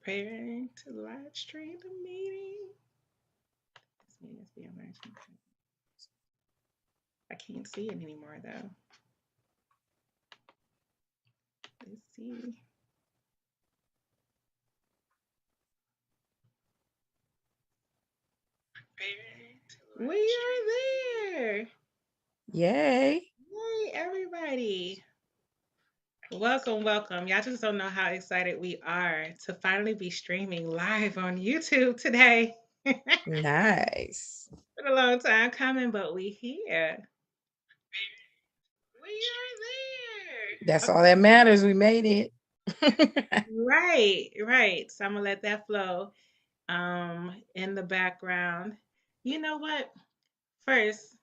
Preparing to live stream the meeting. This meeting is being live streamed. I can't see it anymore though. Let's see. We are there. Yay. Hey, everybody. Welcome, welcome. Y'all just don't know how excited we are to finally be streaming live on YouTube today. Been Nice. a long time coming, but we here. We are That's there. all that matters. We made it. Right, right. So I'm gonna let that flow in the background. You know what? First,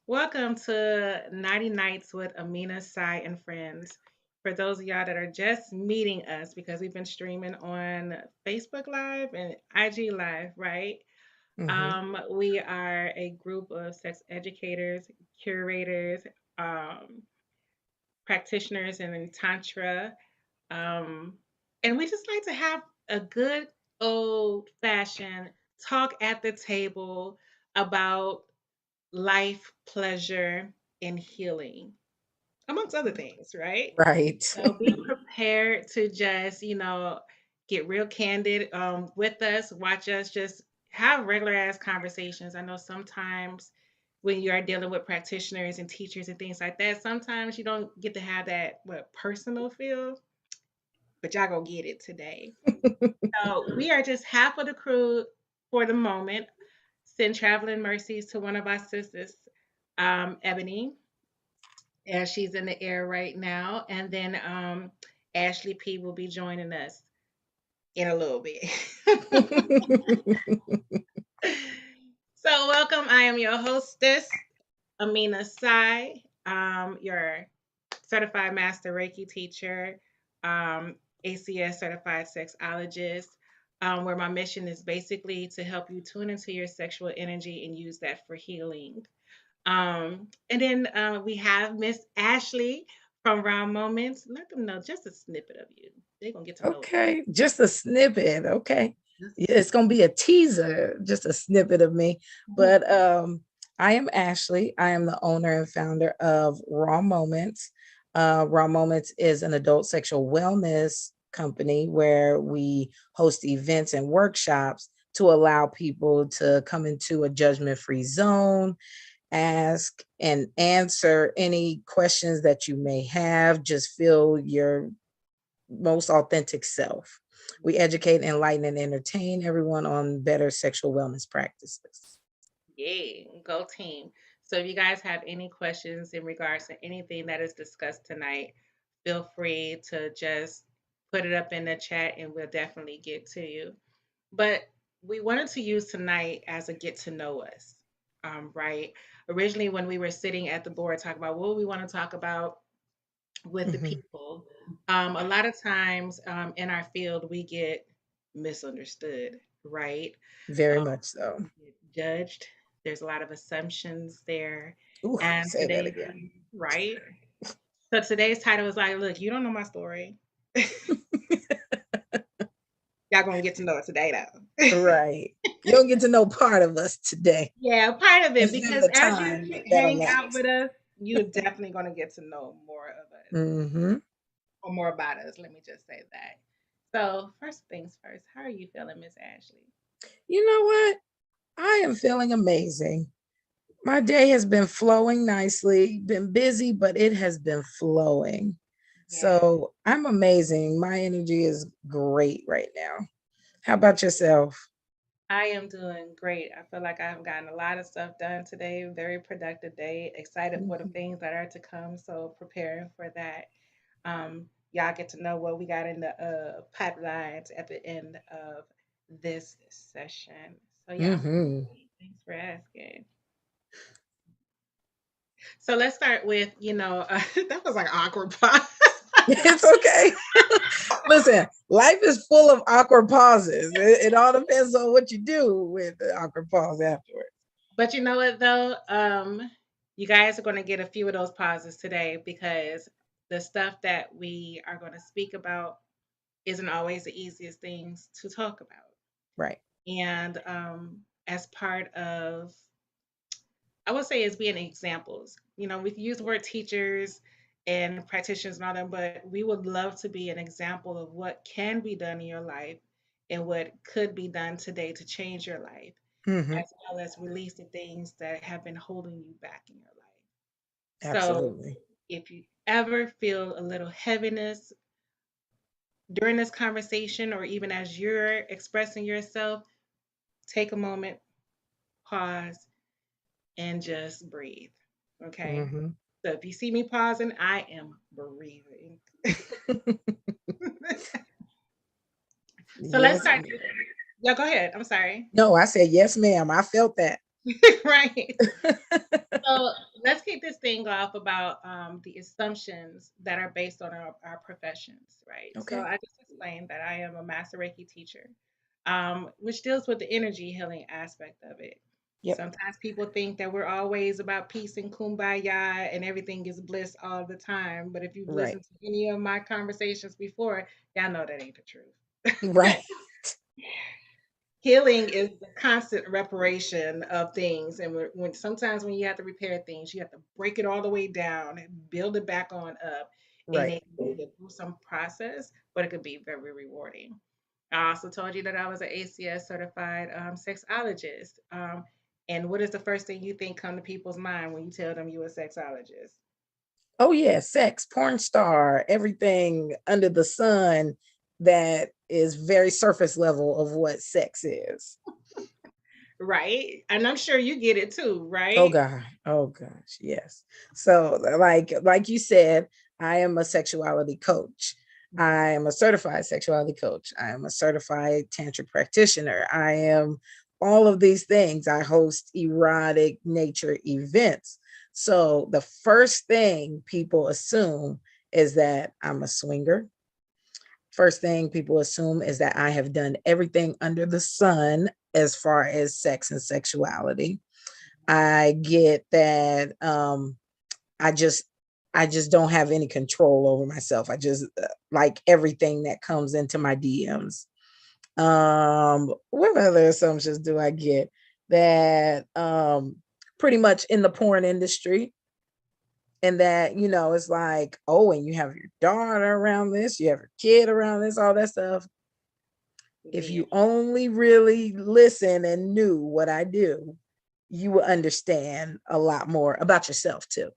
welcome to 90 Nights with Aaminah Sai and Friends. For those of y'all that are just meeting us, because we've been streaming on Facebook Live and IG Live, right? Hmm. We are a group of sex educators, curators, um, practitioners in Tantra. Um, and we just like to have a good old fashioned talk at the table about life, pleasure, and healing, amongst other things, right? Right. So be prepared to just, get real candid with us, watch us just have regular ass conversations. I know sometimes when you are dealing with practitioners and teachers and things like that, sometimes you don't get to have that personal feel, but y'all gonna get it today. So we are just half of the crew for the moment. Send traveling mercies to one of our sisters, Ebony, as she's in the air right now, and then Ashley P will be joining us in a little bit. So welcome. I am your hostess, Aaminah Sai, your certified master Reiki teacher, ACS certified sexologist, where my mission is basically to help you tune into your sexual energy and use that for healing. And then we have Miss Ashley from Round Moments. Let them know just a snippet of you. They're going to get to know Okay. Just a snippet. Okay. just Yeah, it's going to be a teaser, just a snippet of me. Mhm. But I am Ashley. I am the owner and founder of Raw Moments. Raw Moments is an adult sexual wellness company where we host events and workshops to allow people to come into a judgment free zone, ask and answer any questions that you may have. Just feel your most authentic self. We educate, enlighten, and entertain everyone on better sexual wellness practices. Yeah, go team. So if you guys have any questions in regards to anything that is discussed tonight, feel free to just put it up in the chat and we'll definitely get to you. But we wanted to use tonight as a get to know us, right? Originally, when we were sitting at the board talking about what we want to talk about with the Mhm. people, a lot of times in our field, we get misunderstood, right? Very Um, much so. we get judged. There's a lot of assumptions there. Ooh, And say that today, again. right? So today's title is like, look, you don't know my story. Y'all gonna get to know it today, though. Right. You don't get to know part of us today. Yeah, part of it It's been because the as you time that hang out elapsed. with us, you're definitely going to get to know more of us Hmm. or more about us. Let me just say that. So, first things first, how are you feeling, Miss Ashley? You know what? I am feeling amazing. My day has been flowing nicely, been busy, but it has been flowing. Yeah, So I'm amazing. My energy is great right now. How about yourself? I am doing great. I feel like I've gotten a lot of stuff done today. Very productive day. Excited for the Mhm. things that are to come. So, preparing for that. Y'all get to know what we got in the pipelines at the end of this session. So, yeah, I'm doing Mhm. great. Thanks for asking. So let's start with, that was like awkward pause. It's okay. Listen, life is full of awkward pauses. It all depends on what you do with the awkward pause afterwards. But you know what though? You guys are going to get a few of those pauses today because the stuff that we are going to speak about isn't always the easiest things to talk about. Right. And as part of, I would say, as being examples, we use the word teachers and practitioners and all that, but we would love to be an example of what can be done in your life and what could be done today to change your life, Hmm. as well as release the things that have been holding you back in your life. So Absolutely. if you ever feel a little heaviness during this conversation, or even as you're expressing yourself, take a moment, pause, and just breathe. Okay. Hmm. So if you see me pausing, I am breathing. So let's Yes. start this. Yeah, go ahead. I'm sorry. No, I said yes, ma'am. I felt that. Right. So let's kick this thing off about the assumptions that are based on our professions, right? So Okay. I just explained that I am a master Reiki teacher, which deals with the energy healing aspect of it. Yep. Sometimes people think that we're always about peace and kumbaya and everything is bliss all the time. But if you've Right. listened to any of my conversations before, y'all know that ain't the truth. Right. Healing is the constant reparation of things, and when sometimes when you have to repair things, you have to break it all the way down and build it back on up, and Right. it can be a gruesome process, but it could be very rewarding. I also told you that I was an ACS certified sexologist. And what is the first thing you think come to people's mind when you tell them you're a sexologist? Oh yeah, sex, porn star, everything under the sun that is very surface level of what sex is. Right? And I'm sure you get it too, Oh right? God. Oh gosh. Yes. So like you said, I am a sexuality coach. I am a certified sexuality coach. I am a certified tantric practitioner. I am all of these things. I host erotic nature events. So the first thing people assume is that I'm a swinger. First thing people assume is that I have done everything under the sun as far as sex and sexuality. I get that I just I just don't have any control over myself. I just like everything that comes into my DMs. What other assumptions do I get? That pretty much in the porn industry, and that it's like, oh, and you have your daughter around this, you have your kid around this, all that stuff. If Yeah. you only really listen and knew what I do, you will understand a lot more about yourself too.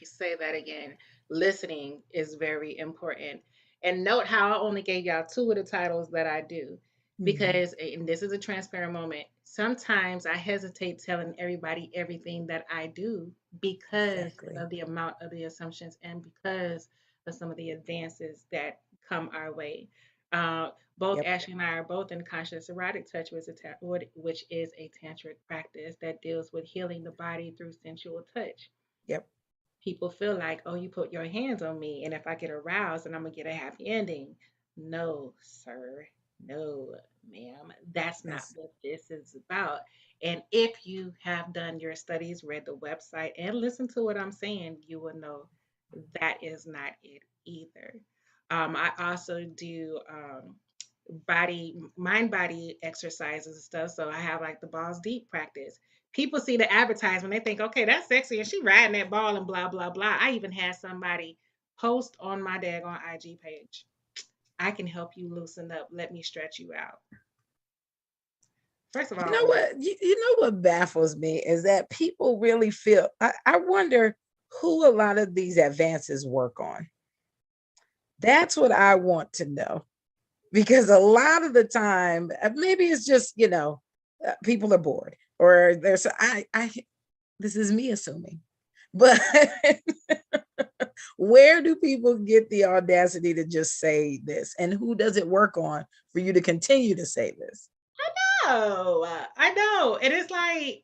Say that again. Listening is very important. And note how I only gave y'all two of the titles that I do. Mhm. Because, and this is a transparent moment, sometimes I hesitate telling everybody everything that I do because Exactly. of the amount of the assumptions and because of some of the advances that come our way. Both Yep. Ashley and I are both in conscious erotic touch, which is a tantric practice that deals with healing the body through sensual touch. Yep. People feel like, oh, you put your hands on me, and if I get aroused, then I'm gonna get a happy ending. No, sir. No, ma'am. That's not That's what this is about. And if you have done your studies, read the website, and listened to what I'm saying, you will know that is not it either. I also do mind body exercises and stuff. So I have like the balls deep practice. People see the advertisement, they think, okay, that's sexy, and she riding that ball and blah blah blah. I even had somebody post on my daggone IG page. I can help you loosen up. Let me stretch you out. First of you all, know oh, what you know what baffles me is that people really feel I wonder who a lot of these advances work on. That's what I want to know. Because a lot of the time, maybe it's just, people are bored or there's I this is me assuming. But where do people get the audacity to just say this? And who does it work on for you to continue to say this? I know. And it's like,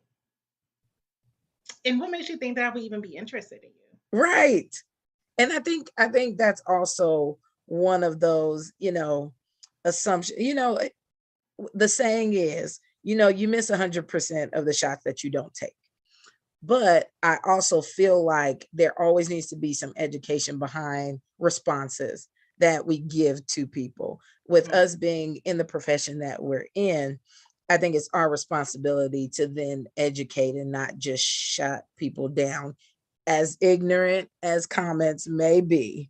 and what makes you think that I would even be interested in you? Right. And I think that's also one of those, assumptions. The saying is, you miss 100% of the shots that you don't take. But I also feel like there always needs to be some education behind responses. that we give to people. With Mhm. us being in the profession that we're in, I think it's our responsibility to then educate and not just shut people down. As ignorant as comments may be,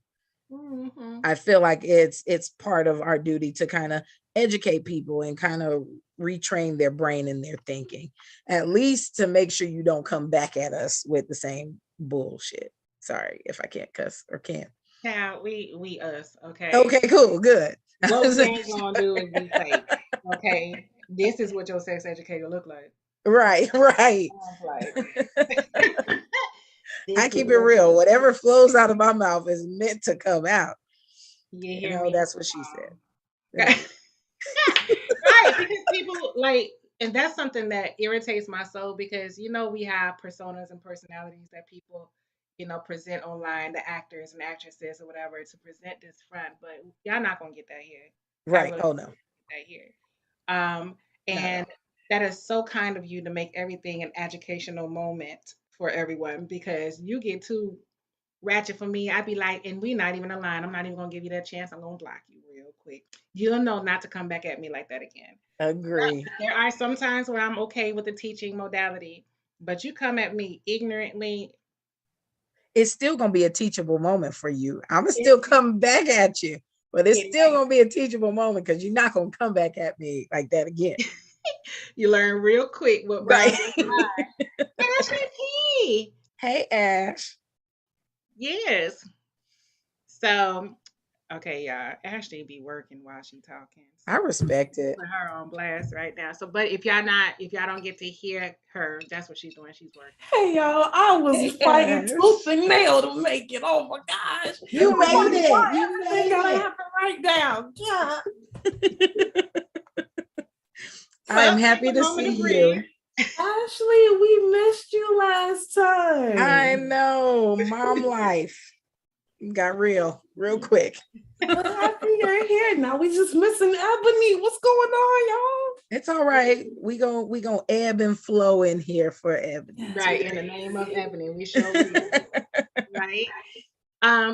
Mhm. I feel like it's part of our duty to kind of educate people and kind of retrain their brain and their thinking, at least to make sure you don't come back at us with the same bullshit. Sorry if I can't cuss or can't. Now we us, okay? Okay, cool, good. What we ain't gonna do is be fake, okay? This is what your sex educator look like. Right, right. Sounds like I this is keep it what real. you Whatever flows out of my mouth is meant to come out. you You hear know, me? that's what she said. Right, Yeah. because people like, and that's something that irritates my soul because we have personas and personalities that people present online, the actors and actresses or whatever, to present this front, but y'all not gonna get that here. I Right. really Oh no. don't get that here. Um, Not at and all. that is so kind of you to make everything an educational moment for everyone because you get too ratchet for me. I'd be like, and we not even aligned. I'm not even gonna give you that chance. I'm gonna block you real quick. You'll know not to come back at me like that again. Agree. There are some times where I'm okay with the teaching modality, but you come at me ignorantly. It's still gonna be a teachable moment for you. I'm gonna It, still come back at you, but it's it still ain't. gonna be a teachable moment because you're not gonna come back at me like that again. You learn real quick what Right. rhymes with mine. Ashley P. Hey Ash. Yes. So, okay, y'all. Ashley be working while she talking. So I respect it. put her on blast right now. So, but if y'all don't get to hear her, that's what she's doing. She's working. Hey y'all, I was Hey fighting tooth Ash. and nail to make it. Oh my gosh. You I'm made like, it. why You everything gotta made happen right now? Yeah. it. I am Well, take happy a to moment see to breathe. you. Ashley, we missed you last I time. know. Mom life got real quick. But happy you're here. Now we just missing Ebony. What's going on, y'all? It's all right. We gonna ebb and flow in here for Ebony Right, in the today. name of Ebony, we sure will. Right.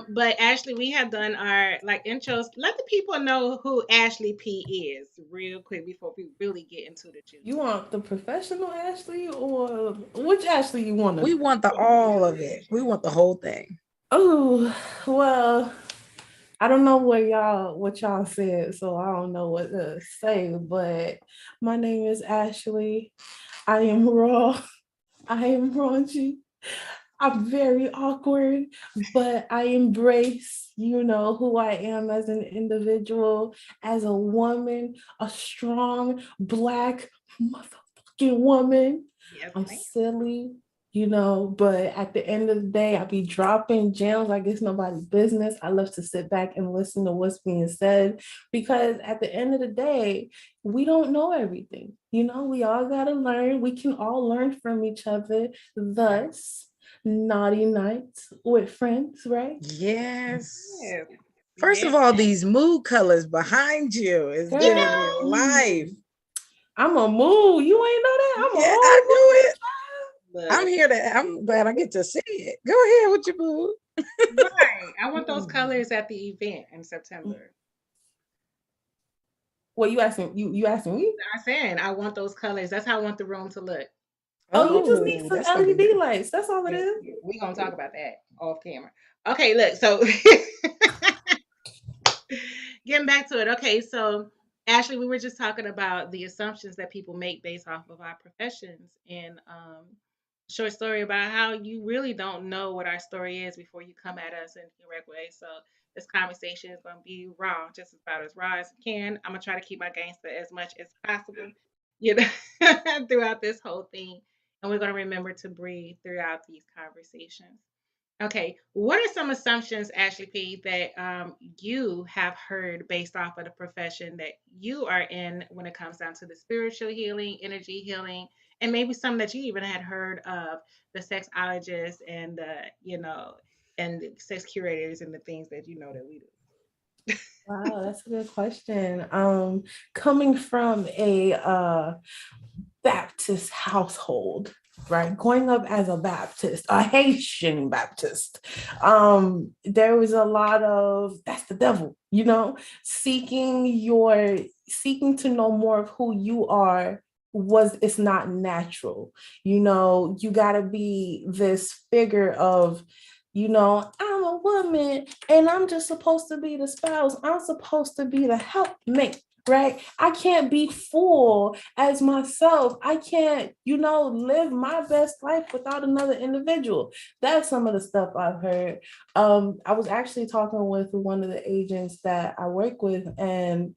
But Ashley, we have done our like intros. Let the people know who Ashley P is real quick before we really get into the You juicy. want the professional Ashley or which Ashley you want We to? want the all of it. We want the whole thing. Oh, well, I don't know what y'all said, so I don't know what to say, but my name is Ashley. I am raw. I am raunchy. I'm very awkward, but I embrace, who I am as an individual, as a woman, a strong black motherfucking woman. Yes, I'm ma'am. silly, but at the end of the day, I be dropping gems like it's nobody's business. I love to sit back and listen to what's being said because at the end of the day, we don't know everything. We all got to learn. We can all learn from each other. Right. Thus, naughty nights with friends, right? Yes. Yes. First Yes. of all, these mood colors behind you is You giving me know, Girl, life. I'm a move. You ain't know that? I'm a Yeah, I whole knew it. I'm look, here to. I'm glad I get to see it. Go ahead with your mood. right. I want those move. colors at the event in September. What you asking? You asking me? I'm saying I want those colors. That's how I want the room to look. Oh, you just need Oh, some that's gonna be LED beautiful. lights. That's all it Yeah, is. we gonna talk about that off camera. Okay, look. So getting back to it. Okay, so Ashley, we were just talking about the assumptions that people make based off of our professions, and short story about how you really don't know what our story is before you come at us in a direct way. So this conversation is going to be raw, just about as raw as it can. I'm gonna try to keep my gangster as much as possible, you know, throughout this whole thing, and we're going to remember to breathe throughout these conversations. Okay, what are some assumptions, Ashley P, that you have heard based off of the profession that you are in when it comes down to the spiritual healing, energy healing, and maybe some that you even had heard of the sexologists and and the sex curators and the things that you know that we do. Wow, that's a good question. Coming from a Baptist household. right? Growing up as a Baptist, a Haitian Baptist, there was a lot of that's the devil, seeking to know more of who you are was it's not natural. You got to be this figure of I'm a woman and I'm just supposed to be the spouse. I'm supposed to be the helpmate, right? I can't be full as myself. I can't, live my best life without another individual. That's some of the stuff I've heard. I was actually talking with one of the agents that I work with, and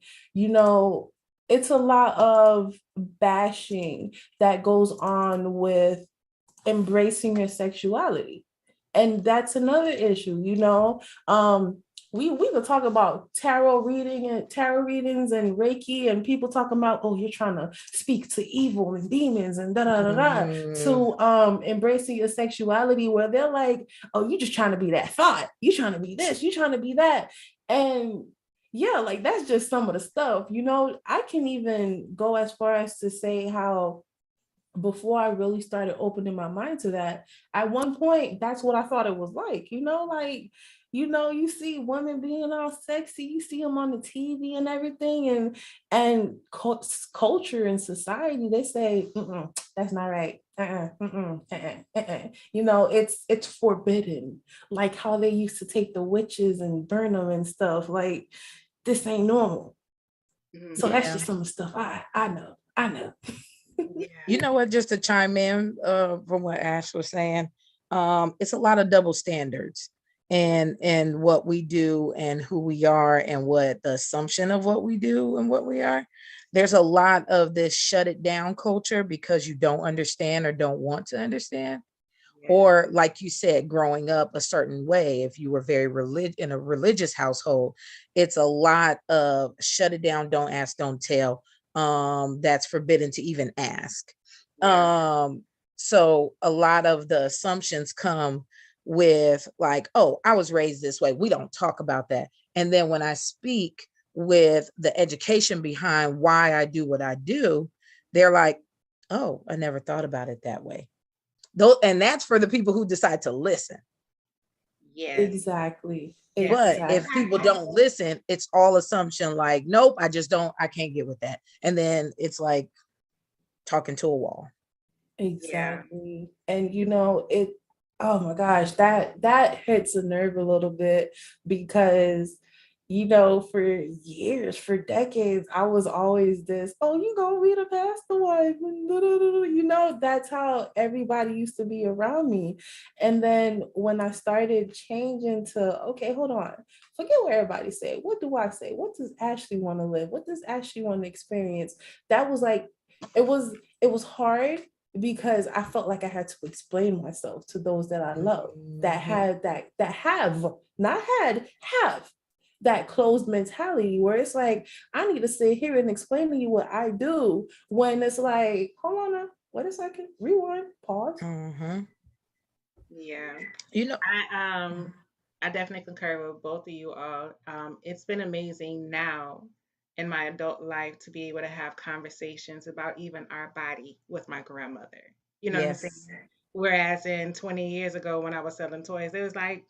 it's a lot of bashing that goes on with embracing your sexuality. And that's another issue, we could talk about tarot readings and Reiki, and people talking about, oh, you're trying to speak to evil and demons and da da da da, to embracing your sexuality, where they're like, oh, you just trying to be that thought, you trying to be this, you trying to be that. And yeah, like that's just some of the stuff. I can even go as far as to say how before I really started opening my mind to that, at one point, that's what I thought it was like, you see women being all sexy, you see them on the TV and everything, and culture and society, they say, that's not right. It's forbidden, like how they used to take the witches and burn them and stuff. Like, this ain't normal. So that's just some stuff I know. You know what, just to chime in from what Ash was saying, it's a lot of double standards and what we do and who we are and what the assumption of what we do and what we are. There's a lot of this shut it down culture because you don't understand or don't want to understand. Or like you said, growing up a certain way, if you were very in a religious household, it's a lot of shut it down, don't ask, don't tell. That's forbidden to even ask. So a lot of the assumptions come with like, oh, I was raised this way, we don't talk about that. And then when I speak with the education behind why I do what I do, they're like, oh, I never thought about it that way. Though, and that's for the people who decide to listen. Exactly. But if people don't listen, it's all assumption, like, nope, I can't get with that. And then it's like talking to a wall. Exactly. And oh my gosh, that hits a nerve a little bit, because for years, for decades, I was always this, oh, you gonna be the pastor wife. That's how everybody used to be around me. And then when I started changing to, okay, hold on, forget what everybody say. What do I say? What does Ashley want to live? What does Ashley want to experience? That was like, it was hard, because I felt like I had to explain myself to those that I love, that had that have not had have that closed mentality, where it's like, I need to sit here and explain to you what I do, when it's like, hold on now, wait a second, rewind, pause. Yeah. I definitely concur with both of you all. It's been amazing now in my adult life to be able to have conversations about even our body with my grandmother. You know what I'm saying? Whereas in 20 years ago when I was selling toys, it was like,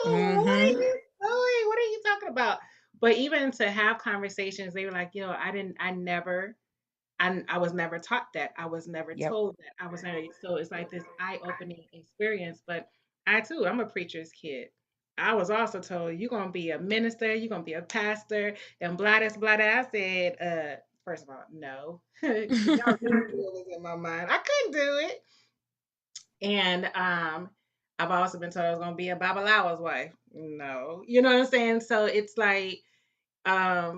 what are you talking about? But even to have conversations, they were like, yo, I was never taught that. I was never told that. I was never, so it's like this eye-opening experience. But I too, I'm a preacher's kid. I was also told you're gonna be a minister, you're gonna be a pastor, and blah this, blah that. I said, first of all, no. Y'all really knew what was in my mind. I couldn't do it. And I've also been told I was gonna be a Babalawo's wife. No. You know what I'm saying? So it's like I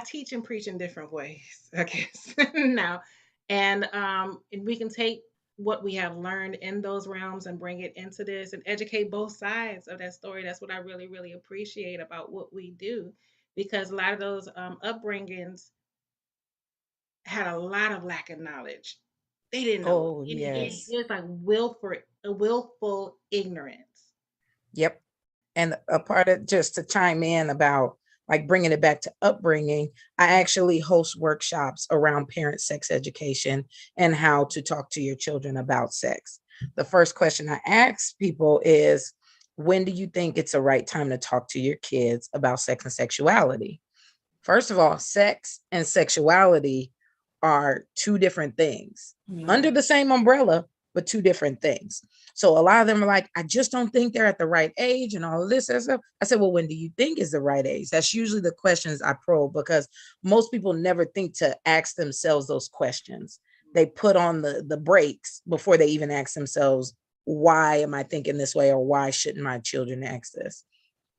teach and preach in different ways, I guess now, and we can take what we have learned in those realms and bring it into this and educate both sides of that story. That's what I really, really appreciate about what we do, because a lot of those upbringings had a lot of lack of knowledge. They didn't know anything. It was like willful ignorance. Yep. And a part of, just to chime in about like bringing it back to upbringing, I actually host workshops around parent sex education and how to talk to your children about sex. The first question I ask people is, when do you think it's the right time to talk to your kids about sex and sexuality? First of all, sex and sexuality are two different things Yeah. under the same umbrella, but two different things. So a lot of them are like, I just don't think they're at the right age and all of this and stuff. I said, well, when do you think is the right age? That's usually the questions I probe, because most people never think to ask themselves those questions. They put on the brakes before they even ask themselves, why am I thinking this way, or why shouldn't my children ask this?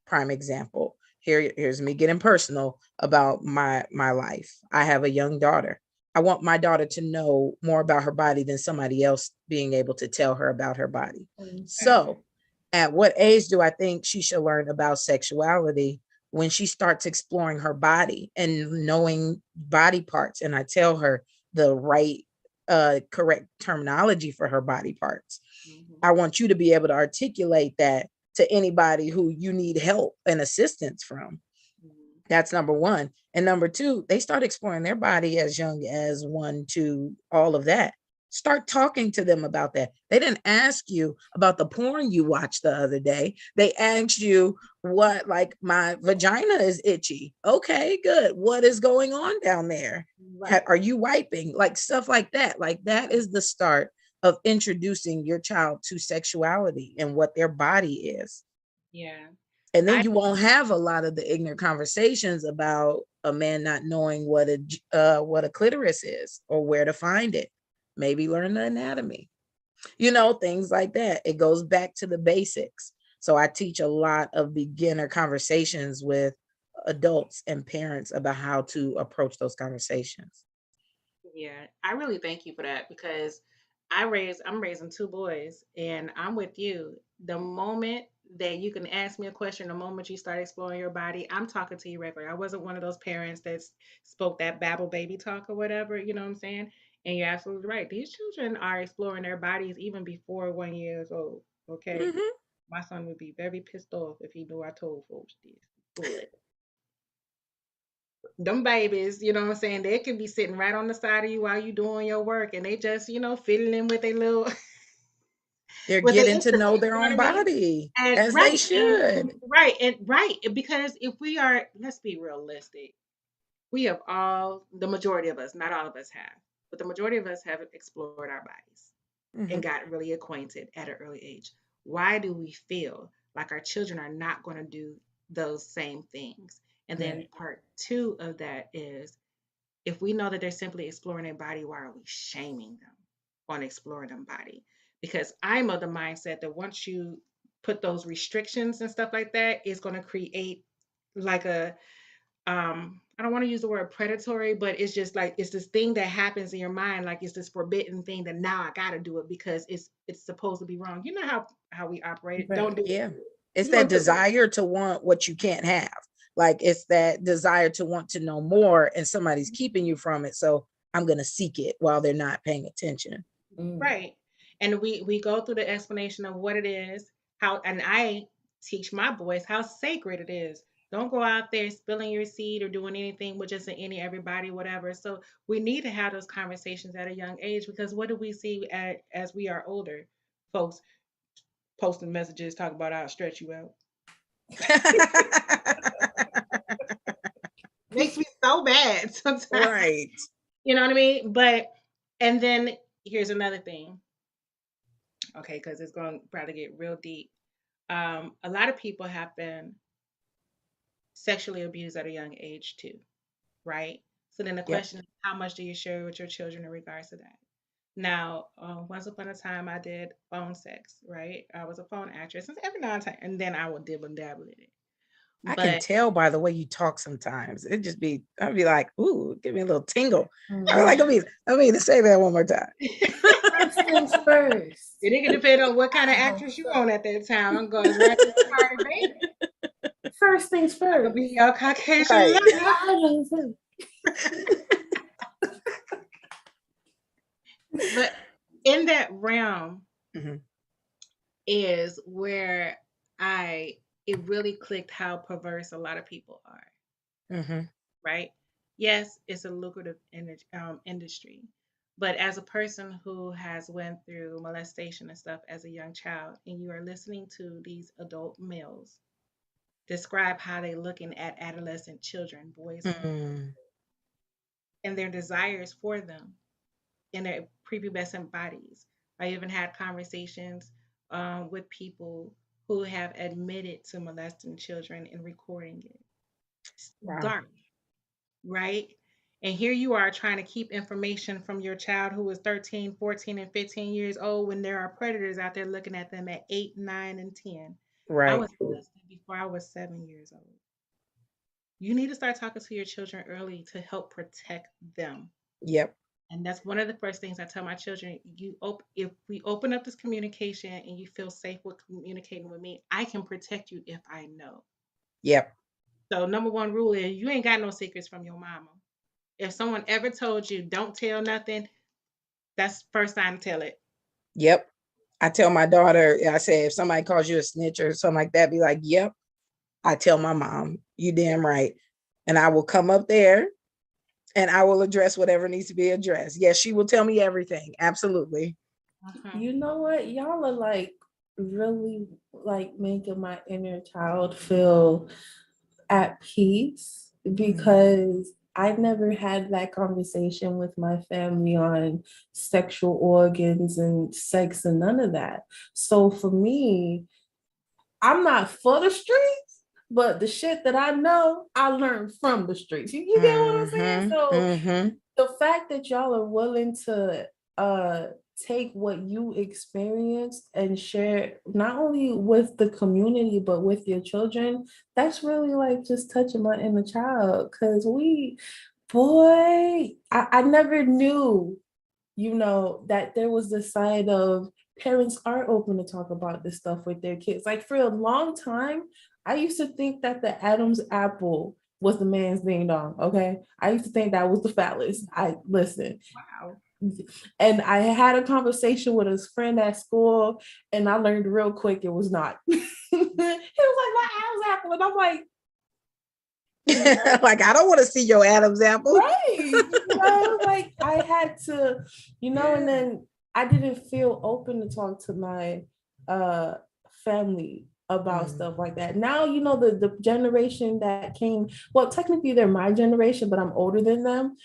Prime example. Here's me getting personal about my life. I have a young daughter. I want my daughter to know more about her body than somebody else being able to tell her about her body. Okay. So, at what age do I think she should learn about sexuality? When she starts exploring her body and knowing body parts, and I tell her the right correct terminology for her body parts. Mhm. I want you to be able to articulate that to anybody who you need help and assistance from. Mhm. That's number one. And number two, they start exploring their body as young as 1, 2, all of that. Start talking to them about that. They didn't ask you about the porn you watched the other day. They asked you what, like, my vagina is itchy. Okay, good. What is going on down there? Right. Are you wiping? Like stuff like that. Like that is the start of introducing your child to sexuality and what their body is. Yeah. And then I you won't have a lot of the ignorant conversations about a man not knowing what a clitoris is or where to find it. Maybe learn the anatomy, things like that. It goes back to the basics. So I teach a lot of beginner conversations with adults and parents about how to approach those conversations. Yeah, I really thank you for that because I'm raising two boys and I'm with you. The moment that you can ask me a question, the moment you start exploring your body, I'm talking to you regularly. I wasn't one of those parents that spoke that babble baby talk or whatever, you know what I'm saying? And you're absolutely right. These children are exploring their bodies even before 1 years old. Okay. Mm-hmm. My son would be very pissed off if he knew I told folks this. But them babies, you know what I'm saying? They can be sitting right on the side of you while you doing your work and they just, fiddling with their little They're with their getting to know instruments, their you know what own I mean? body And as they should. right, because if we are, let's be realistic, we have all, the majority of us, not all of us have, but the majority of us have explored our bodies and Mm-hmm. got really acquainted at an early age. Why do we feel like our children are not going to do those same things? And then Right. part two of that is, if we know that they're simply exploring their body, why are we shaming them on exploring their body? Because I'm of the mindset that once you put those restrictions and stuff like that, it's going to create like a I don't want to use the word predatory, but it's just like it's this thing that happens in your mind, like it's this forbidden thing that now I gotta do it because it's supposed to be wrong. You know how we operate. Don't Right. do it. Yeah. It's You that don't do it. desire to want what you can't have. Like it's that desire to want to know more and somebody's keeping you from it. So I'm going to seek it while they're not paying attention. Mm. Right. And we go through the explanation of what it is, how, and I teach my boys how sacred it is. Don't go out there spilling your seed or doing anything with just any everybody, whatever. So we need to have those conversations at a young age because what do we see as we are older? Folks posting messages talking about I'll stretch you out. Makes me so bad sometimes. Right. You know what I mean? But and then here's another thing, okay, because it's going to probably get real deep. A lot of people have been sexually abused at a young age too, right? So then the Yep. question is, how much do you share with your children in regards to that? Now, once upon a time, I did phone sex, right? I was a phone actress, and every now and then, I would dibble and dabble in it. I can But tell by the way you talk sometimes. I'd be like, ooh, give me a little tingle. I was Mm. like, I mean to say that one more time. First things first. it can depend on what kind of Oh, actress you on at that time. I'm going right to Cardi B. first things I could first. be your Caucasian Right. lover. But in that realm, Mhm. is where I it really clicked how perverse a lot of people are. Mm-hmm. right? Yes, it's a lucrative industry, but as a person who has went through molestation and stuff as a young child, and you are listening to these adult males describe how they're looking at adolescent children, boys and girls, Mm. and their desires for them in their prepubescent bodies. I even had conversations with people who have admitted to molesting children and recording it. It's Wow. dark, right? And here you are trying to keep information from your child who is 13, 14, and 15 years old when there are predators out there looking at them at 8, 9, and 10. I Right. was molested before I was 7 years old. You need to start talking to your children early to help protect them. Yep. And that's one of the first things I tell my children. If we open up this communication and you feel safe with communicating with me, I can protect you if I know. Yep. So number one rule is you ain't got no secrets from your mama. If someone ever told you don't tell nothing, that's the first time to tell it. Yep. I tell my daughter, I say, if somebody calls you a snitch or something like that, be like, yep. I tell my mom, you damn right. And I will come up there and I will address whatever needs to be addressed. Yes, she will tell me everything. Absolutely. Mhm. You know what? Y'all are like really like making my inner child feel at peace because I never had that conversation with my family on sexual organs and sex and none of that. So for me, I'm not for the streets, but the shit that I know, I learned from the streets. You get what I'm saying? Mm-hmm. So Mm-hmm. the fact that y'all are willing to uh take what you experienced and share not only with the community but with your children, that's really like just touching my inner child because boy, I never knew, that there was this side of parents are open to talk about this stuff with their kids. Like for a long time, I used to think that the Adam's apple was the man's ding dong. Okay. I used to think that was the phallus. I listen. Wow. And I had a conversation with his friend at school, and I learned real quick it was not. He was like, my Adam's apple. And I'm like, Like, I don't want to see your Adam's apple. right. Like I had to, and then I didn't feel open to talk to my uh family about Mm. stuff like that. Now, the generation that came, well, technically they're my generation, but I'm older than them.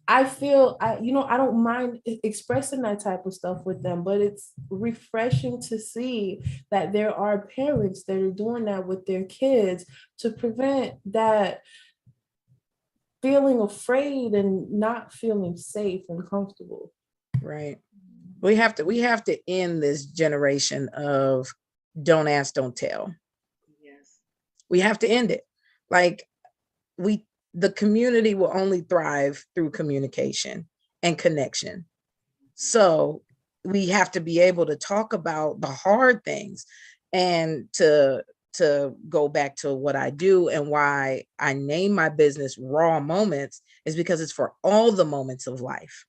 I feel I don't mind expressing that type of stuff with them, but it's refreshing to see that there are parents that are doing that with their kids to prevent that feeling afraid and not feeling safe and comfortable. Right. We have to end this generation of don't ask, don't tell. Yes. We have to end it. Like we the community will only thrive through communication and connection. So we have to be able to talk about the hard things and to go back to what I do and why I name my business Raw Moments is because it's for all the moments of life.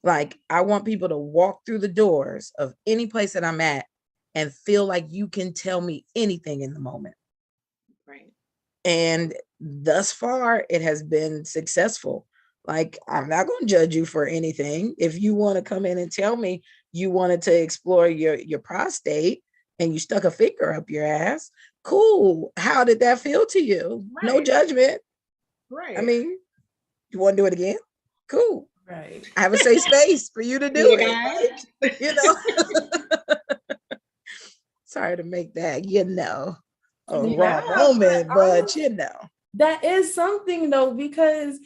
Like I want people to walk through the doors of any place that I'm at and feel like you can tell me anything in the moment. Right. And thus far, it has been successful. Like, I'm not going to judge you for anything. If you want to come in and tell me you wanted to explore your prostate and you stuck a finger up your ass, cool. How did that feel to you? No Right. judgment. I Right. mean, you want to do it again? Cool. Right. I have a safe space for you to Be do the it. Like, guy. you know, sorry to make that, a raw Yeah, but moment, but honestly, you know. that is something though, because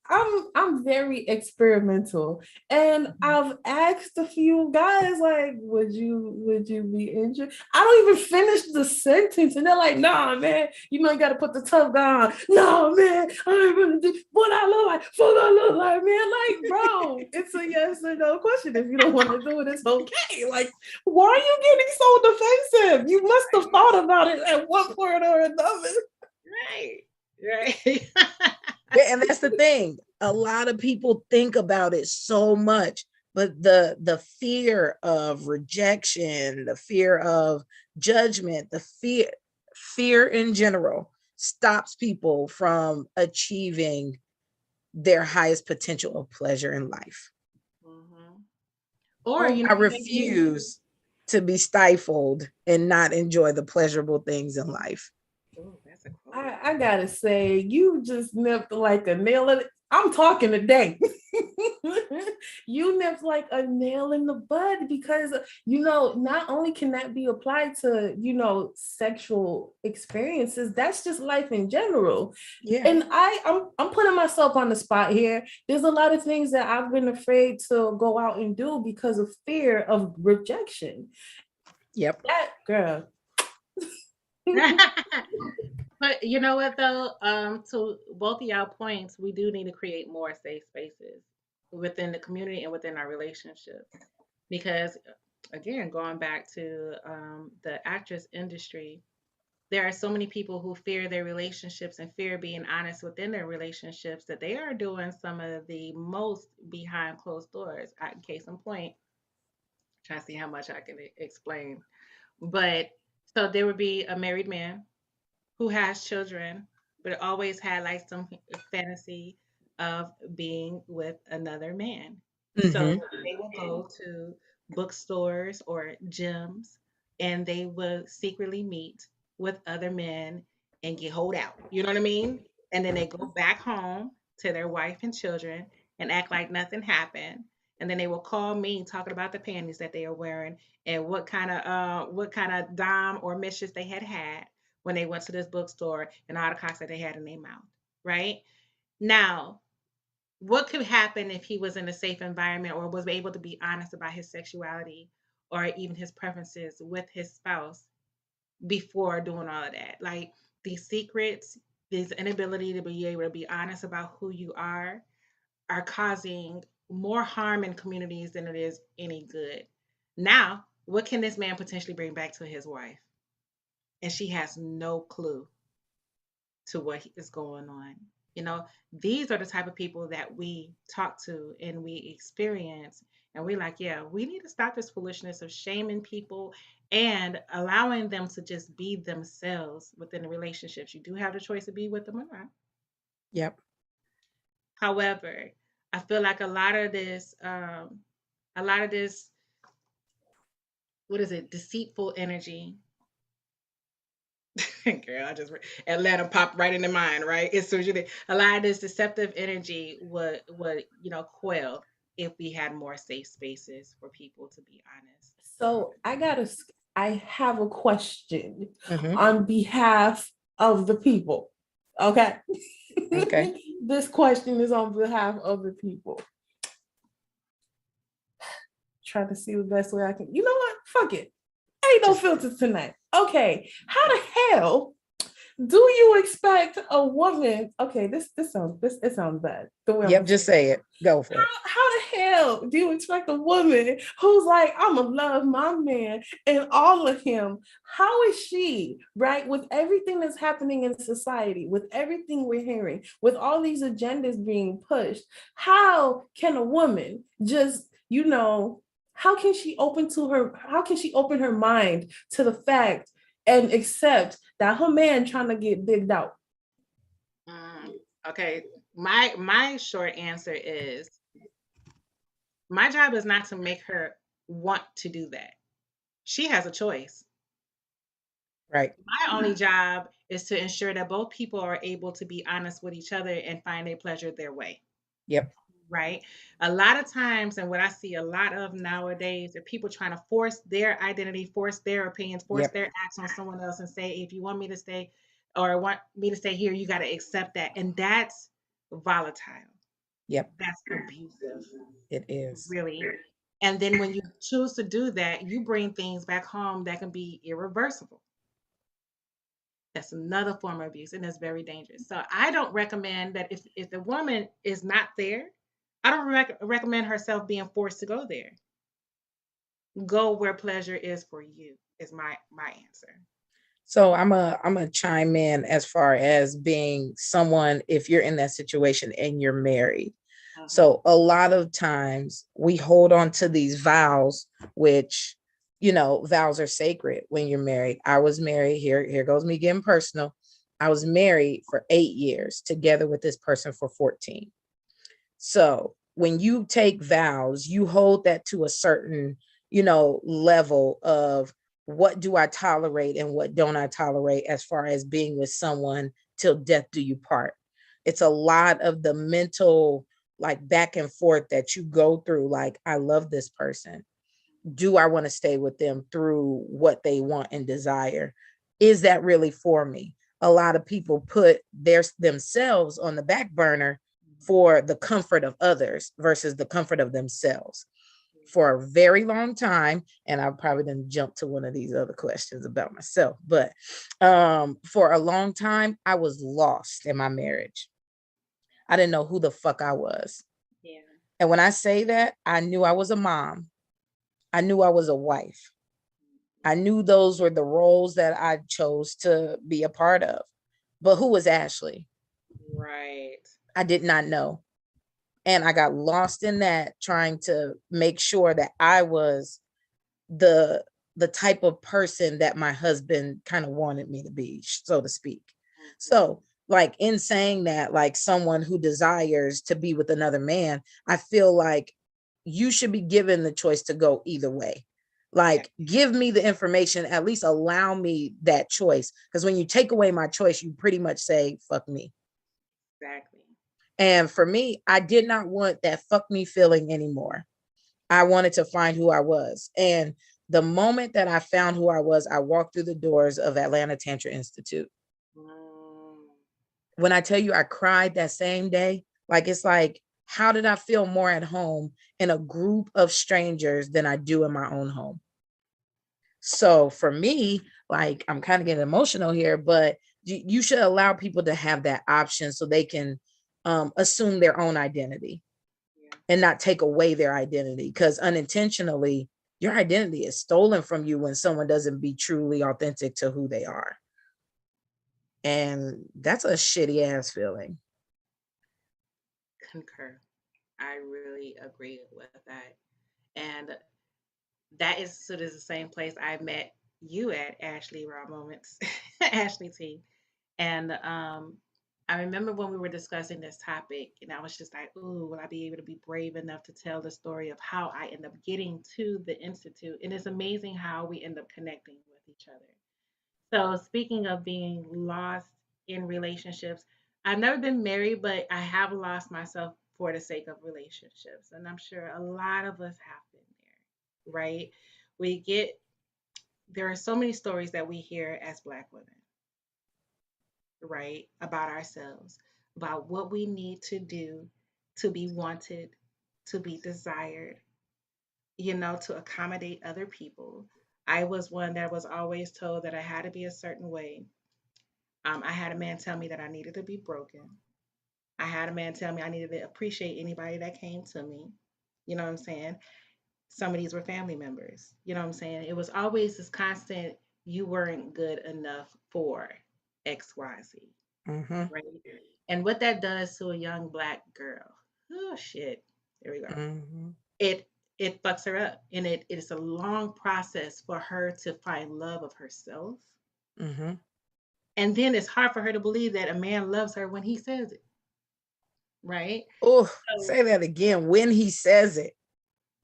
I'm very experimental, and I've asked a few guys like, would you be interested? I don't even finish the sentence, and they're like, nah, man, you got to put the tough guy on. No, man, I ain't gonna do what I look like, what I look like, man. Like, bro, it's a yes or no question. If you don't want to do it, it's okay. Like, why are you getting so defensive? You must have thought about it at one point or another. Right. Right. Yeah, and that's the thing. A lot of people think about it so much, but the fear of rejection, the fear of judgment, the fear in general stops people from achieving their highest potential of pleasure in life. Mhm. Or, I maybe refuse to be stifled and not enjoy the pleasurable things in life. oh, that's a quote. I gotta say, you just nipped like a nail in it. I'm talking today. You nipped like a nail in the bud because not only can that be applied to sexual experiences, that's just life in general. Yeah. And I'm putting myself on the spot here. There's a lot of things that I've been afraid to go out and do because of fear of rejection. Yep. That girl. But you know what though? To both of y'all points, we do need to create more safe spaces within the community and within our relationships. Because again, going back to the actress industry, there are so many people who fear their relationships and fear being honest within their relationships that they are doing some of the most behind closed doors. Case in point, trying to see how much I can explain. But so there would be a married man who has children, but always had like some fantasy of being with another man. So Mm-hmm. they will go to bookstores or gyms and they will secretly meet with other men and get hold out. You know what I mean? And then they go back home to their wife and children and act like nothing happened. And then they will call me talking about the panties that they are wearing and what kind of dom or mistress they had when they went to this bookstore and all the cocks that they had in their mouth, right? Now, what could happen if he was in a safe environment or was able to be honest about his sexuality or even his preferences with his spouse before doing all of that? Like these secrets, this inability to be able to be honest about who you are causing more harm in communities than it is any good. Now, what can this man potentially bring back to his wife? And she has no clue to what is going on. You know, these are the type of people that we talk to and we experience. And we like, yeah, we need to stop this foolishness of shaming people and allowing them to just be themselves within the relationships. You do have the choice to be with them or not. Yep. However, I feel like a lot of this, what is it, deceitful energy. Girl, Atlanta popped right into mind, right? As soon as you did, a lot of this deceptive energy would quell if we had more safe spaces for people to be honest. So I have a question Mm-hmm. on behalf of the people. Okay. Okay. This question is on behalf of the people. Try to see the best way I can. You know what? Fuck it. Ain't no Just filters tonight. Okay. How the hell do you expect a woman? Okay, this sounds it sounds bad. The way I'm yep. gonna say Just say it. Go for it. how the hell do you expect a woman who's like, I'm gonna love my man and all of him? How is she, right? With everything that's happening in society, with everything we're hearing, with all these agendas being pushed, how can a woman just, how can she open her mind to the fact and accept that her man trying to get digged out? Mm, okay, my short answer is my job is not to make her want to do that. She has a choice. Right. My only job is to ensure that both people are able to be honest with each other and find a pleasure their way. Yep. Right? A lot of times, and what I see a lot of nowadays are people trying to force their identity, force their opinions, force Yep. their acts on someone else and say, if you want me to stay or want me to stay here, you got to accept that. And that's volatile. Yep. That's abusive, It is. really. And then when you choose to do that, you bring things back home that can be irreversible. That's another form of abuse, and that's very dangerous. So I don't recommend that if the woman is not there, I don't recommend herself being forced to go there. Go where pleasure is for you. Is my answer. So I'm a chime in as far as being someone if you're in that situation and you're married. Mhm. So a lot of times we hold on to these vows, which vows are sacred when you're married. I was married. Here goes me getting personal. I was married for 8 years, together with this person for 14. So when you take vows, you hold that to a certain, level of what do I tolerate and what don't I tolerate as far as being with someone till death do you part. It's a lot of the mental like back and forth that you go through. Like, I love this person. Do I want to stay with them through what they want and desire? Is that really for me? A lot of people put themselves on the back burner for the comfort of others versus the comfort of themselves for a very long time. And I probably didn't jump to one of these other questions about myself, but for a long time, I was lost in my marriage. I didn't know who the fuck I was. Yeah. And when I say that, I knew I was a mom. I knew I was a wife. I knew those were the roles that I chose to be a part of. But who was Ashley? Right. I did not know. And I got lost in that, trying to make sure that I was the the type of person that my husband kind of wanted me to be, so to speak. Mhm. So, like, in saying that, like someone who desires to be with another man, I feel like you should be given the choice to go either way. Yeah, Like, give me the information, at least allow me that choice. Because when you take away my choice, you pretty much say, fuck me. exactly. And for me, I did not want that fuck me feeling anymore. I wanted to find who I was. And the moment that I found who I was, I walked through the doors of Atlanta Tantra Institute. Mm, When I tell you I cried that same day, like, it's like, how did I feel more at home in a group of strangers than I do in my own home? So for me, like, I'm kind of getting emotional here, but you should allow people to have that option so they can assume their own identity yeah, and not take away their identity, because unintentionally your identity is stolen from you when someone doesn't be truly authentic to who they are, and that's a shitty ass feeling. concur. I really agree with that. And that is sort of the same place I met you at, Ashley Raw Moments, Ashley T. And I remember when we were discussing this topic, and I was just like, ooh, will I be able to be brave enough to tell the story of how I end up getting to the Institute? And it's amazing how we end up connecting with each other. So, speaking of being lost in relationships, I've never been married, but I have lost myself for the sake of relationships. And I'm sure a lot of us have been there, right? We get, there are so many stories that we hear as Black women, right? About ourselves, about what we need to do to be wanted, to be desired, to accommodate other people. I was one that was always told that I had to be a certain way. I had a man tell me that I needed to be broken. I had a man tell me I needed to appreciate anybody that came to me. You know what I'm saying? Some of these were family members. You know what I'm saying? It was always this constant, you weren't good enough for XYZ, Mm-hmm. right? And what that does to a young Black girl, oh shit, there we go. Mm-hmm. It it fucks her up, and it's a long process for her to find love of herself, Mm-hmm. and then it's hard for her to believe that a man loves her when he says it, right? Oh, So say that again. When he says it,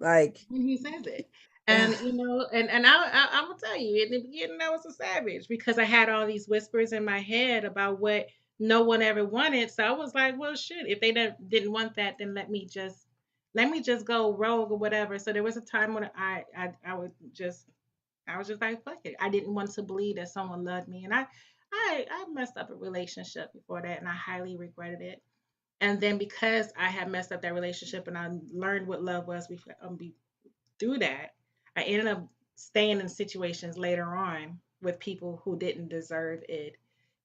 like, when he says it, and I'm gonna tell you, in the beginning I was a savage because I had all these whispers in my head about what no one ever wanted. So I was like, well, shit, if they didn't want that, then let me just go rogue or whatever. So there was a time when I was just like, fuck it. I didn't want to believe that someone loved me, and I messed up a relationship before that, and I highly regretted it. And then because I had messed up that relationship and I learned what love was through that, I ended up staying in situations later on with people who didn't deserve it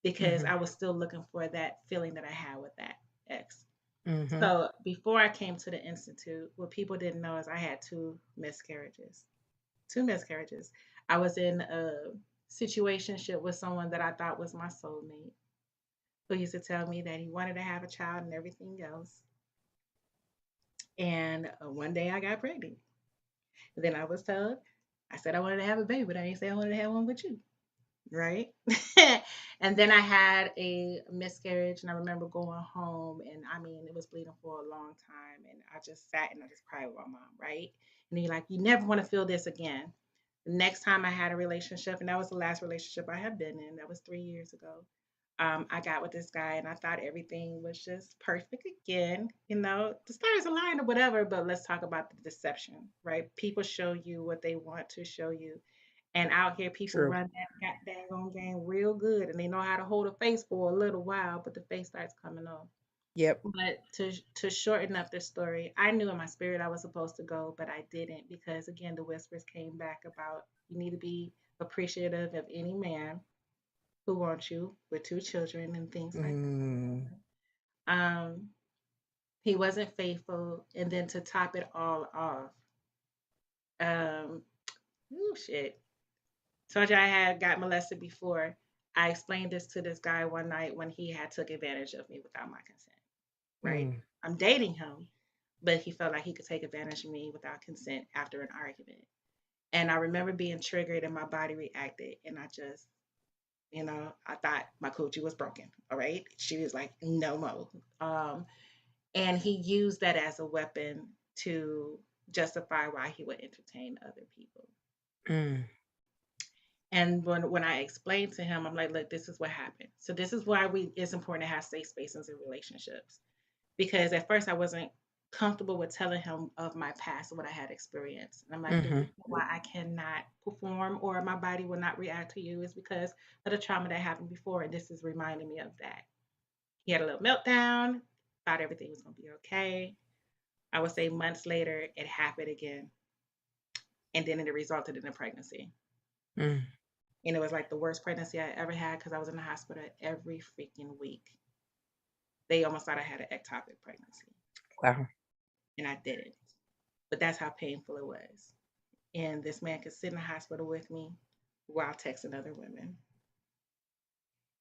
because mm-hmm. I was still looking for that feeling that I had with that ex. Mm-hmm. So before I came to the Institute, what people didn't know is I had two miscarriages. Two miscarriages. I was in a situationship with someone that I thought was my soulmate, who used to tell me that he wanted to have a child and everything else. And one day I got pregnant. Then I was told, I said I wanted to have a baby, but I didn't say I wanted to have one with you. right? And then I had a miscarriage, and I remember going home, and I mean, it was bleeding for a long time, and I just sat and I just cried with my mom, right? And you're like, you never want to feel this again. The next time I had a relationship, and that was the last relationship I had been in, that was 3 years ago. I got with this guy, and I thought everything was just perfect again. The stars aligned or whatever. But let's talk about the deception, right? People show you what they want to show you, and out here, people True. run that goddamn game real good, and they know how to hold a face for a little while, but the face starts coming off. Yep. But to shorten up the story, I knew in my spirit I was supposed to go, but I didn't because again, the whispers came back about you need to be appreciative of any man who wants you with two children and things like Mm. that. He wasn't faithful, and then to top it all off, um, oh shit, told you I had got molested before. I explained this to this guy one night when he had took advantage of me without my consent. Right? Mm. I'm dating him, but he felt like he could take advantage of me without consent after an argument. And I remember being triggered and my body reacted, and I just, I thought my coochie was broken. All right, she was like, no more. Um, and he used that as a weapon to justify why he would entertain other people. Mm. And when I explained to him, I'm like, look, this is what happened. So this is why it's important to have safe spaces in relationships. Because at first I wasn't comfortable with telling him of my past and what I had experienced. And I'm like, the Mm-hmm. reason why I cannot perform or my body will not react to you is because of the trauma that happened before. And this is reminding me of that. He had a little meltdown, thought everything was gonna be okay. I would say months later, it happened again. And then it resulted in a pregnancy. Mm. And it was like the worst pregnancy I ever had because I was in the hospital every freaking week. They almost thought I had an ectopic pregnancy, Wow. and I didn't. But that's how painful it was. And this man could sit in the hospital with me while texting other women.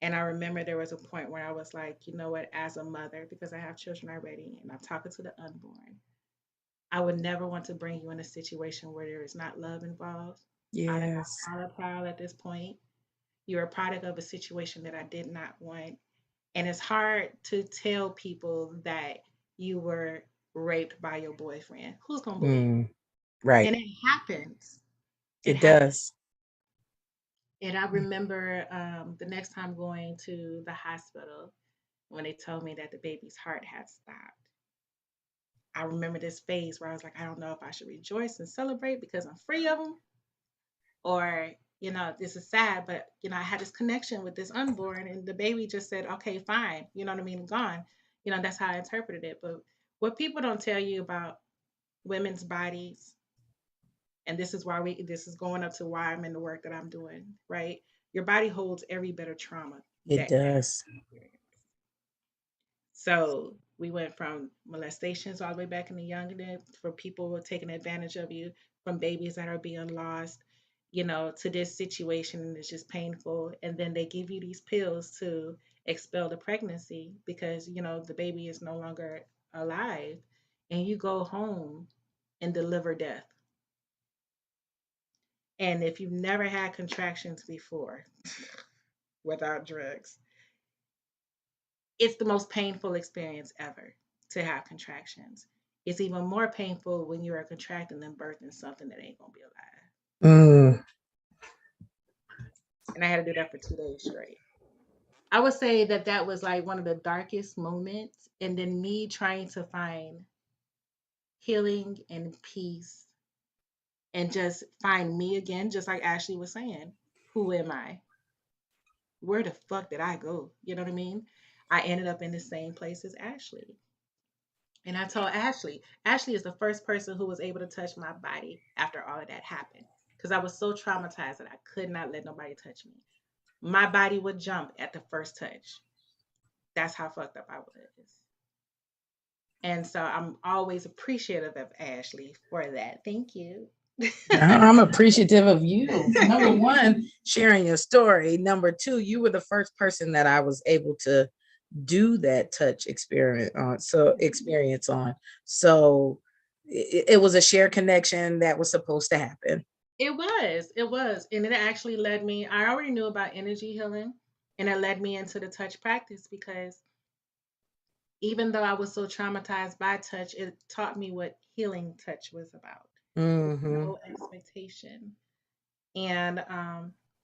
And I remember there was a point where I was like, you know what, as a mother, because I have children already and I'm talking to the unborn, I would never want to bring you in a situation where there is not love involved. I'm not Yes. volatile at this point. You're a product of a situation that I did not want. And it's hard to tell people that you were raped by your boyfriend. Who's going to believe? Mm. Right. And it happens. It It happens. does. And I remember the next time going to the hospital when they told me that the baby's heart had stopped. I remember this phase where I was like, I don't know if I should rejoice and celebrate because I'm free of them, or this is sad, but I had this connection with this unborn, and the baby just said, okay, fine, you know what I mean, gone. That's how I interpreted it. But what people don't tell you about women's bodies, and this is going up to why I'm in the work that I'm doing, right? Your body holds every bit of trauma It that you does. experience. So we went from molestations all the way back in the young, for people who are taking advantage of you, from babies that are being lost, to this situation, and it's just painful. And then they give you these pills to expel the pregnancy because the baby is no longer alive, and you go home and deliver death. And if you've never had contractions before without drugs, it's the most painful experience ever to have contractions. It's even more painful when you are contracting and birthing something that ain't gonna be alive. Mm. And I had to do that for 2 days straight. I would say that that was like one of the darkest moments. And then me trying to find healing and peace and just find me again, just like Ashley was saying. Who am I? Where the fuck did I go? You know what I mean? I ended up in the same place as Ashley. And I told Ashley, Ashley is the first person who was able to touch my body after all of that happened. Because I was so traumatized that I could not let nobody touch me. My body would jump at the first touch. That's how fucked up I was. And so I'm always appreciative of Ashley for that. Thank you. I'm appreciative of you. Number one, sharing your story. Number two, you were the first person that I was able to do that touch experience on. So it was a shared connection that was supposed to happen. It was. And it actually led me, I already knew about energy healing, and it led me into the touch practice because even though I was so traumatized by touch, it taught me what healing touch was about. With Mm-hmm. no expectation. And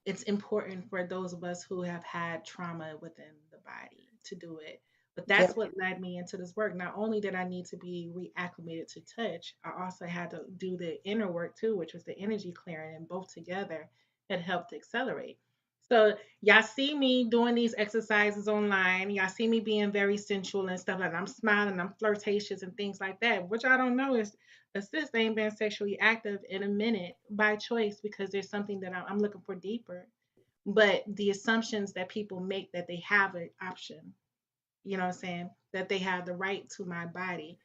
it's important for those of us who have had trauma within the body to do it. But that's Yep. what led me into this work. Not only did I need to be reacclimated to touch, I also had to do the inner work too, which was the energy clearing, and both together had helped accelerate. So y'all see me doing these exercises online. Y'all see me being very sensual and stuff like that. I'm smiling, I'm flirtatious and things like that. What y'all don't know is assist ain't been sexually active in a minute by choice because there's something that I'm looking for deeper. But the assumptions that people make that they have an option, you know what I'm saying? That they have the right to my body.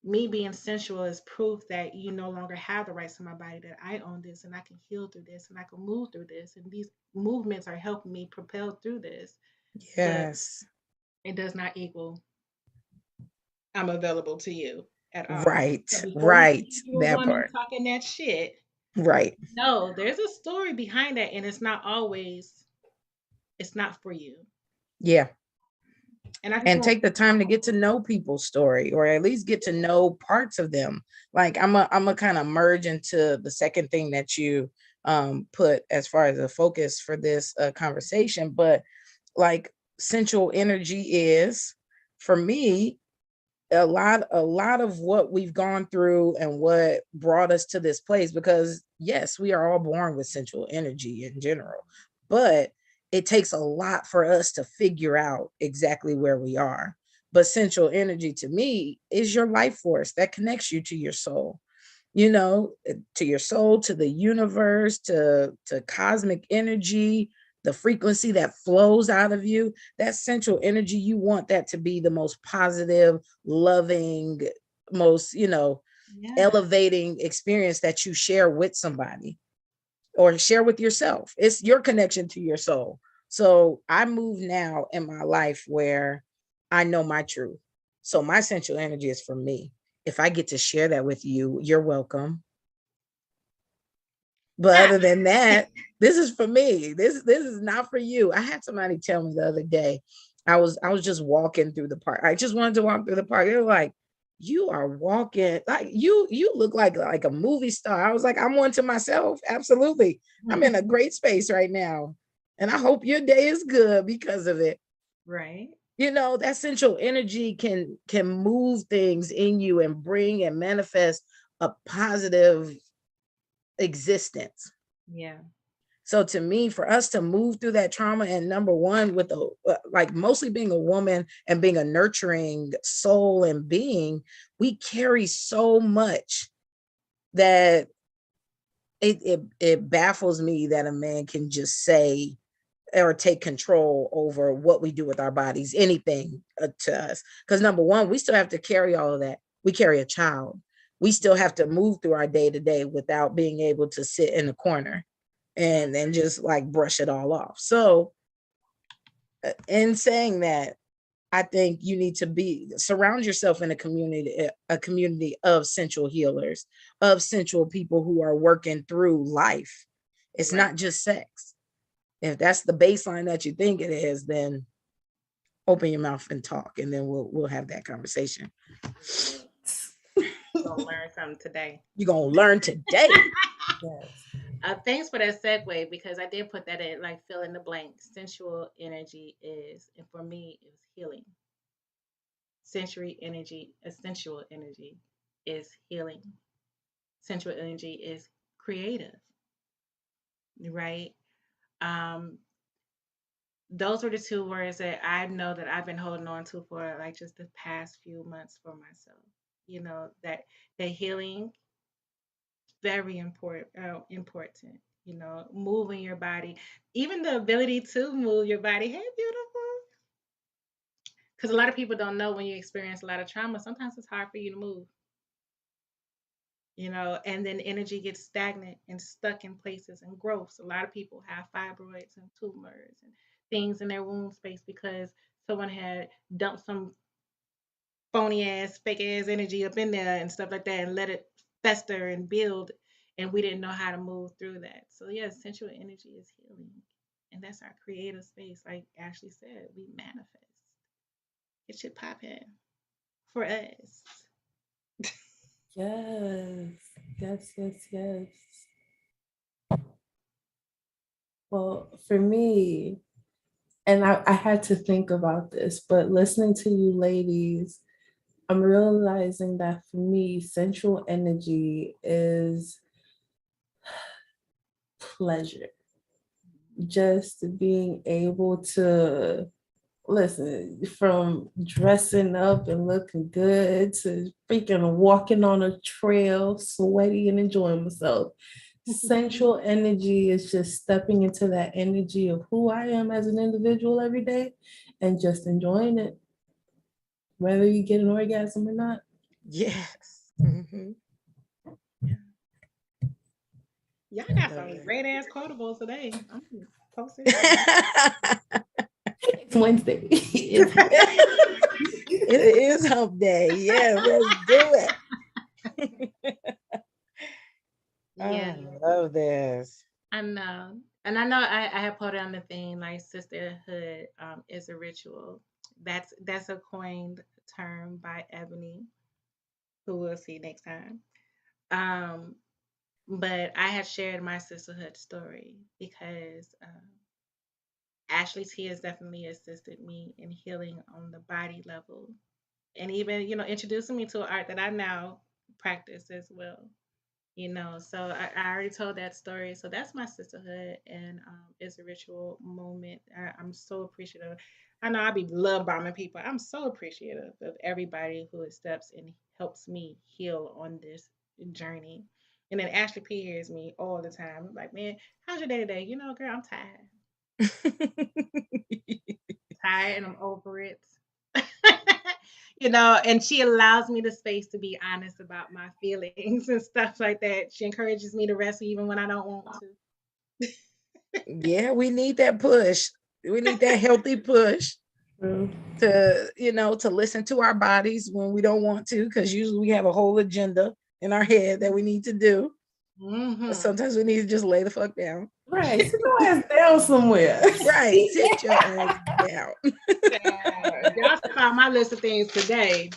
Me being sensual is proof that you no longer have the rights to my body, that I own this and I can heal through this and I can move through this. And these movements are helping me propel through this. But Yes. it does not equal I'm available to you at all. Right. So before you Right. think you're a That woman part. talking that shit, Right. no, there's a story behind that, and it's not for you. Yeah. And I just And want take the time to get to know people's story, or at least get to know parts of them. Like I'm a kind of merge into the second thing that you put as far as a focus for this conversation. But like, sensual energy is, for me, a lot of what we've gone through and what brought us to this place, because yes, we are all born with sensual energy in general, but it takes a lot for us to figure out exactly where we are. But sensual energy to me is your life force that connects you to your soul, to your soul, to the universe, to cosmic energy, the frequency that flows out of you. That central energy, you want that to be the most positive, loving, most, yeah. elevating experience that you share with somebody or share with yourself. It's your connection to your soul. So I move now in my life where I know my truth. So my central energy is for me. If I get to share that with you, you're welcome. But Ah, other than that, this is for me. This is not for you. I had somebody tell me the other day. I was just walking through the park. I just wanted to walk through the park. They were like, "You are walking like you look like a movie star." I was like, "I'm one to myself. Absolutely. I'm in a great space right now, and I hope your day is good because of it." right. That central energy can move things in you and bring and manifest a positive existence. Yeah. So to me, for us to move through that trauma, and number one, with like mostly being a woman and being a nurturing soul and being, we carry so much that it baffles me that a man can just say or take control over what we do with our bodies, anything to us. Because number one, we still have to carry all of that. We carry a child. We still have to move through our day to day without being able to sit in the corner and Mm. then just like brush it all off. So, in saying that, I think you need to be surround yourself in a community of sensual healers, of sensual people who are working through life. It's Right. not just sex. If that's the baseline that you think it is, then open your mouth and talk, and then we'll have that conversation. Right. We're gonna learn something today. You're gonna learn today. Yes. Thanks for that segue because I did put that in, like fill in the blank. Sensual energy is, and for me, it was healing. Sensory energy, sensual energy is healing. Sensual energy is creative, right? Um, those were the two words that I know that I've been holding on to for like just the past few months for myself. That the healing, very important. Moving your body, even the ability to move your body. Hey, beautiful. Because a lot of people don't know when you experience a lot of trauma. Sometimes it's hard for you to move. And then energy gets stagnant and stuck in places and growths. A lot of people have fibroids and tumors and things in their womb space because someone had dumped some phony ass, fake ass energy up in there and stuff like that and let it fester and build. and we didn't know how to move through that. So yeah, sensual energy is healing, and that's our creative space. Like Ashley said, we manifest. It should pop in for us. Yes, yes, yes, yes. Well, for me, and I had to think about this, but listening to you ladies, I'm realizing that for me, sensual energy is pleasure. Just being able to listen, from dressing up and looking good to freaking walking on a trail, sweaty and enjoying myself. Sensual energy is just stepping into that energy of who I am as an individual every day and just enjoying it, whether you get an orgasm or not. Yes. Mm-hmm. Yeah. Y'all I got love some it. great ass quotables today. I'm gonna post this shit. It's Wednesday. It's It is hump day. Yeah, let's do it. Yeah, I love this. I know. And I know I have put on the thing like sisterhood is a ritual. That's a coined term by Ebony, who we'll see next time. Um, but I had shared my sisterhood story because Ashley T has definitely assisted me in healing on the body level, and even introducing me to an art that I now practice as well. So I already told that story. So that's my sisterhood, and it's a ritual moment. I'm so appreciative. I know I be love bombing people. I'm so appreciative of everybody who steps and helps me heal on this journey. And then Ashley P hears me all the time. I'm like, man, how's your day today? Girl, I'm tired. Tired and I'm over it. And she allows me the space to be honest about my feelings and stuff like that. She encourages me to rest even when I don't want to. Yeah, we need that push. We need that healthy push true. to listen to our bodies when we don't want to, because usually we have a whole agenda in our head that we need to do. But Mm-hmm. sometimes we need to just lay the fuck down. Right. Sit your ass down somewhere. Right. Sit your ass down. Y'all saw my list of things today.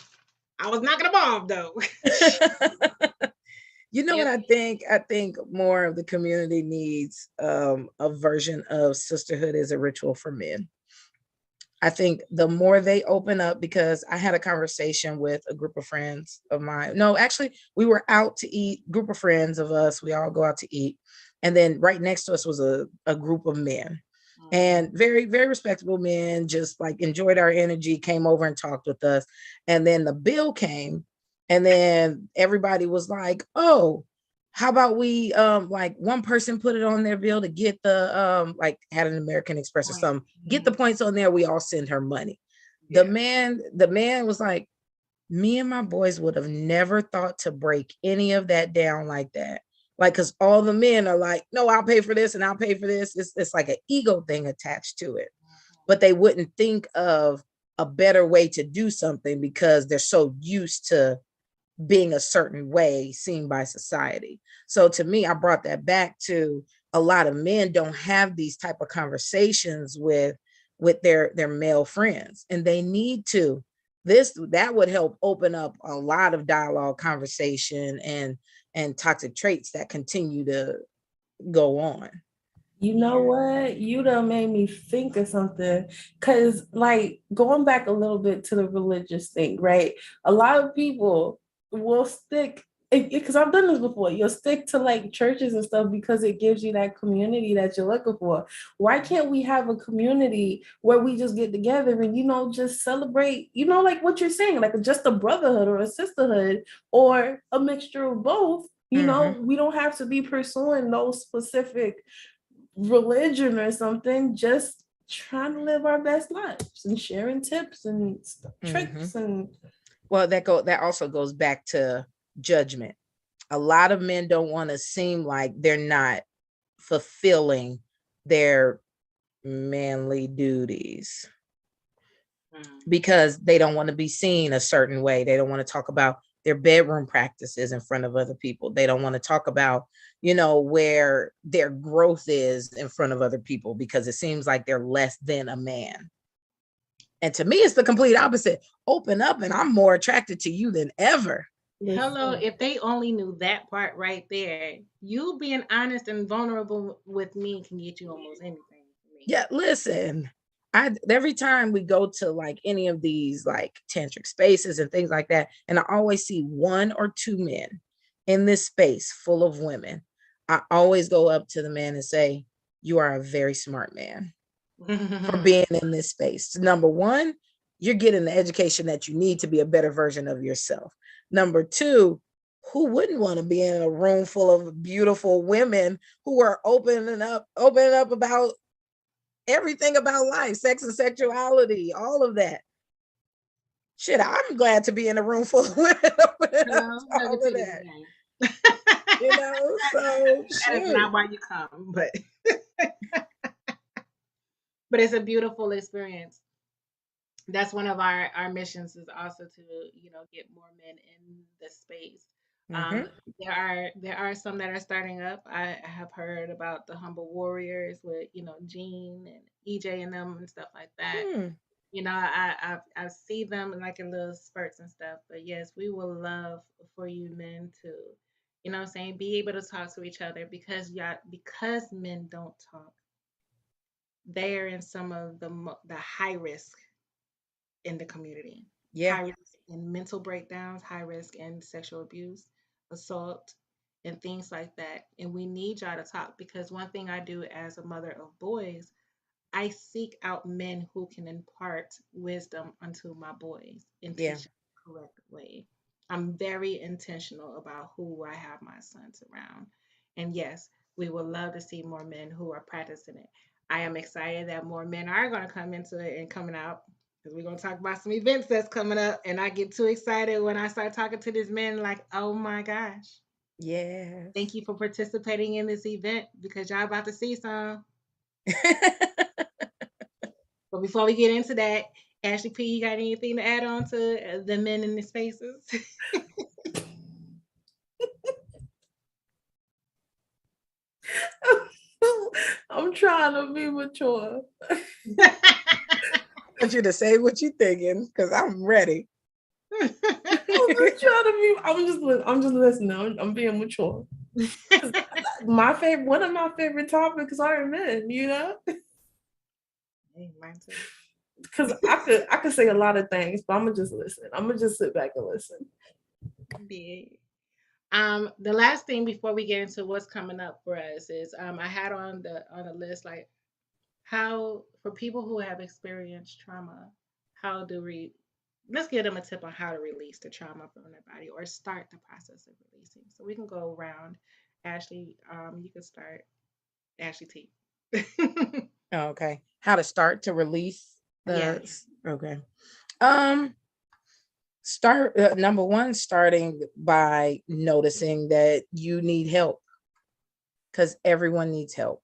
I was knocking a bomb though. You know what Yep. I think? I think more of the community needs a version of sisterhood as a ritual for men. I think the more they open up, because I had a conversation with a group of friends of mine. No, actually, we were out to eat, group of friends of us. We all go out to eat. And then right next to us was a group of men, and very, very respectable men, just like enjoyed our energy, came over and talked with us. And then the bill came, and then everybody was like, oh, how about we like one person put it on their bill to get the like had an American Express or something, get the points on there, we all send her money. the Yeah. man the man was like, me and my boys would have never thought to break any of that down like that, like, because all the men are like, no, I'll pay for this and I'll pay for this. It's like an ego thing attached to it, but they wouldn't think of a better way to do something because they're so used to being a certain way seen by society. So to me, I brought that back to, a lot of men don't have these type of conversations with their male friends, and they need to. That would help open up a lot of dialogue, conversation, and toxic traits that continue to go on. You know Yeah. what? You done made me think of something. Cause like going back a little bit to the religious thing, right? A lot of people will stick because I've done this before. You'll stick to like churches and stuff because it gives you that community that you're looking for. Why can't we have a community where we just get together and just celebrate, like what you're saying, like just a brotherhood or a sisterhood or a mixture of both? Mhm. We don't have to be pursuing those specific religion or something, just trying to live our best lives and sharing tips and Mhm. tricks and Well, that also goes back to judgment. A lot of men don't want to seem like they're not fulfilling their manly duties Mm. because they don't want to be seen a certain way. They don't want to talk about their bedroom practices in front of other people. They don't want to talk about, where their growth is in front of other people because it seems like they're less than a man. And to me, it's the complete opposite. Open up and I'm more attracted to you than ever. Hello, Listen, if they only knew that part right there, you being honest and vulnerable with me can get you almost anything for me. Yeah, listen. I every time we go to like any of these like tantric spaces and things like that, and I always see one or two men in this space full of women. I always go up to the man and say, "You are a very smart man for being in this space. Number one, you're getting the education that you need to be a better version of yourself. Number two, who wouldn't want to be in a room full of beautiful women who are opening up about everything about life, sex and sexuality, all of that. Shit, I'm glad to be in a room full of women opening up Hello, to nothing all to of this that. game. So That is shoot. not why you come, but it's a beautiful experience. That's one of our missions is also to get more men in the space. Mm-hmm. Um, there are some that are starting up. I have heard about the Humble Warriors with Gene and EJ and them and stuff like that. Hmm. I see them like in little spurts and stuff. But yes, we will love for you men to, what I'm saying, be able to talk to each other because men don't talk. They are in some of the high risk in the community. Yeah. High risk in mental breakdowns, high risk in sexual abuse, assault, and things like that. And we need y'all to talk because one thing I do as a mother of boys, I seek out men who can impart wisdom unto my boys and Yeah. teach them the correct way. I'm very intentional about who I have my sons around. And yes, we would love to see more men who are practicing it. I am excited that more men are going to come into it and coming out because we're going to talk about some events that's coming up. And I get too excited when I start talking to these men, like, oh my gosh, thank Yes. you for participating in this event because y'all about to see some. But before we get into that, Ashley P, you got anything to add on to the men in the spaces? I'm trying to be mature. I want you to say what you're thinking because I'm ready. I'm just trying to be. I'm just listening. I'm being mature. One of my favorite topics are men. Hey, mine too. Because I could say a lot of things, but I'm gonna just listen. I'm gonna just sit back and listen. Big. The last thing before we get into what's coming up for us is I had on the list like how for people who have experienced trauma, how do we let's give them a tip on how to release the trauma from their body or start the process of releasing. So we can go around. Ashley, you can start. Ashley T. Okay. How to start to release Yeah. okay. Um start number one, starting by noticing that you need help because everyone needs help.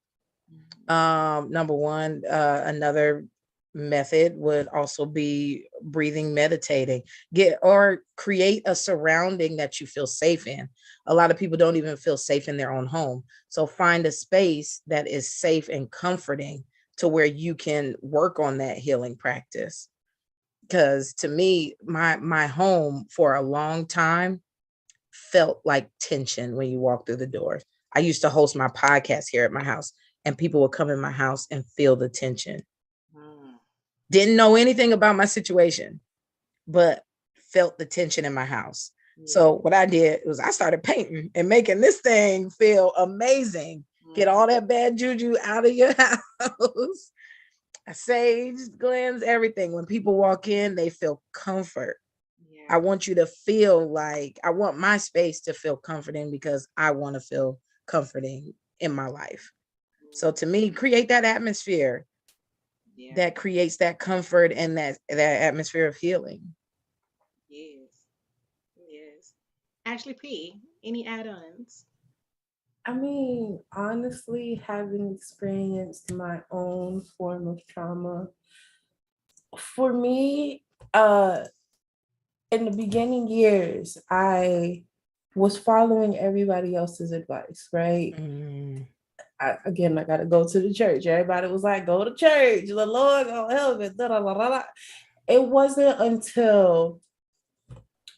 Number one, another method would also be breathing, meditating, get or create a surrounding that you feel safe in. A lot of people don't even feel safe in their own home. So find a space that is safe and comforting to where you can work on that healing practice. Because to me, my home for a long time felt like tension when you walk through the doors. I used to host my podcast here at my house, and people would come in my house and feel the tension. Mm, Didn't know anything about my situation, but felt the tension in my house. yeah. So what I did was I started painting and making this thing feel amazing. Get all Mhm. that bad juju out of your house. Sage, glands, everything. When people walk in, they feel comfort. I Yeah. want you to feel like I want my space to feel comforting because I want to feel comforting in my life. So Mm, to me, create that atmosphere yeah. that creates that comfort and that atmosphere of healing. Yes. Yes. Ashley P, any add-ons? I mean, honestly, having experienced my own form of trauma, for me, uh, in the beginning years, I was following everybody else's advice, right? Mm. I got to go to the church. Everybody was like, go to church. The Lord gonna help it. Da, da, da, da, da. It wasn't until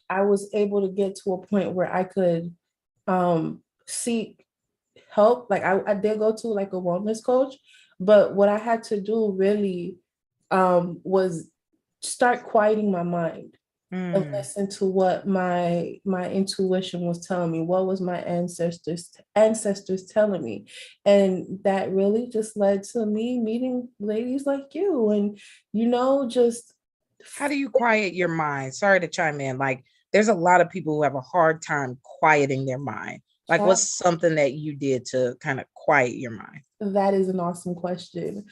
I was able to get to a point where I could seek help. Like I did go to like a wellness coach, but what I had to do really was start quieting my mind and Mm. listen to what my intuition was telling me. What was my ancestors telling me? And that really just led to me meeting ladies like you, and just How do you quiet your mind? Sorry to chime in. Like, there's a lot of people who have a hard time quieting their mind. Like, chat. what's something that you did to kind of quiet your mind? That is an awesome question.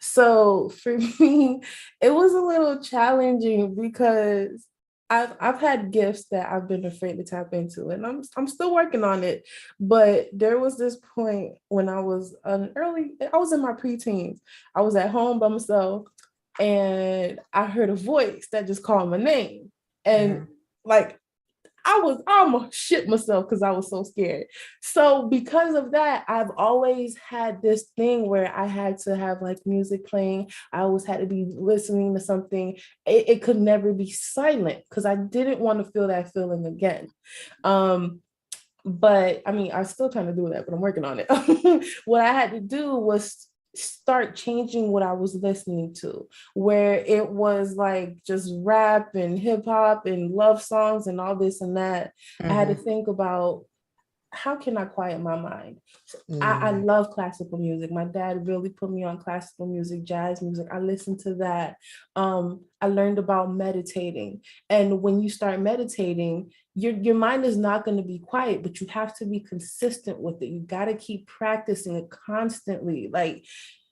So for me, it was a little challenging because I've had gifts that I've been afraid to tap into, and I'm still working on it. But there was this point when I was I was in my preteens. I was at home by myself, and I heard a voice that just called my name, and Mhm. like I was almost shit myself because I was so scared. So because of that, I've always had this thing where I had to have like music playing. I always had to be listening to something. It could never be silent because I didn't want to feel that feeling again. Um, but I mean, I'm still trying to do that, but I'm working on it. What I had to do was start changing what I was listening to, where it was like just rap and hip hop and love songs and all this and that. I had to Mhm. think about how can I quiet my mind? I Mm. love classical music. My dad really put me on classical music, jazz music. I listened to that. I learned about meditating. And when you start meditating, your mind is not going to be quiet, but you have to be consistent with it. You got to keep practicing it constantly. Like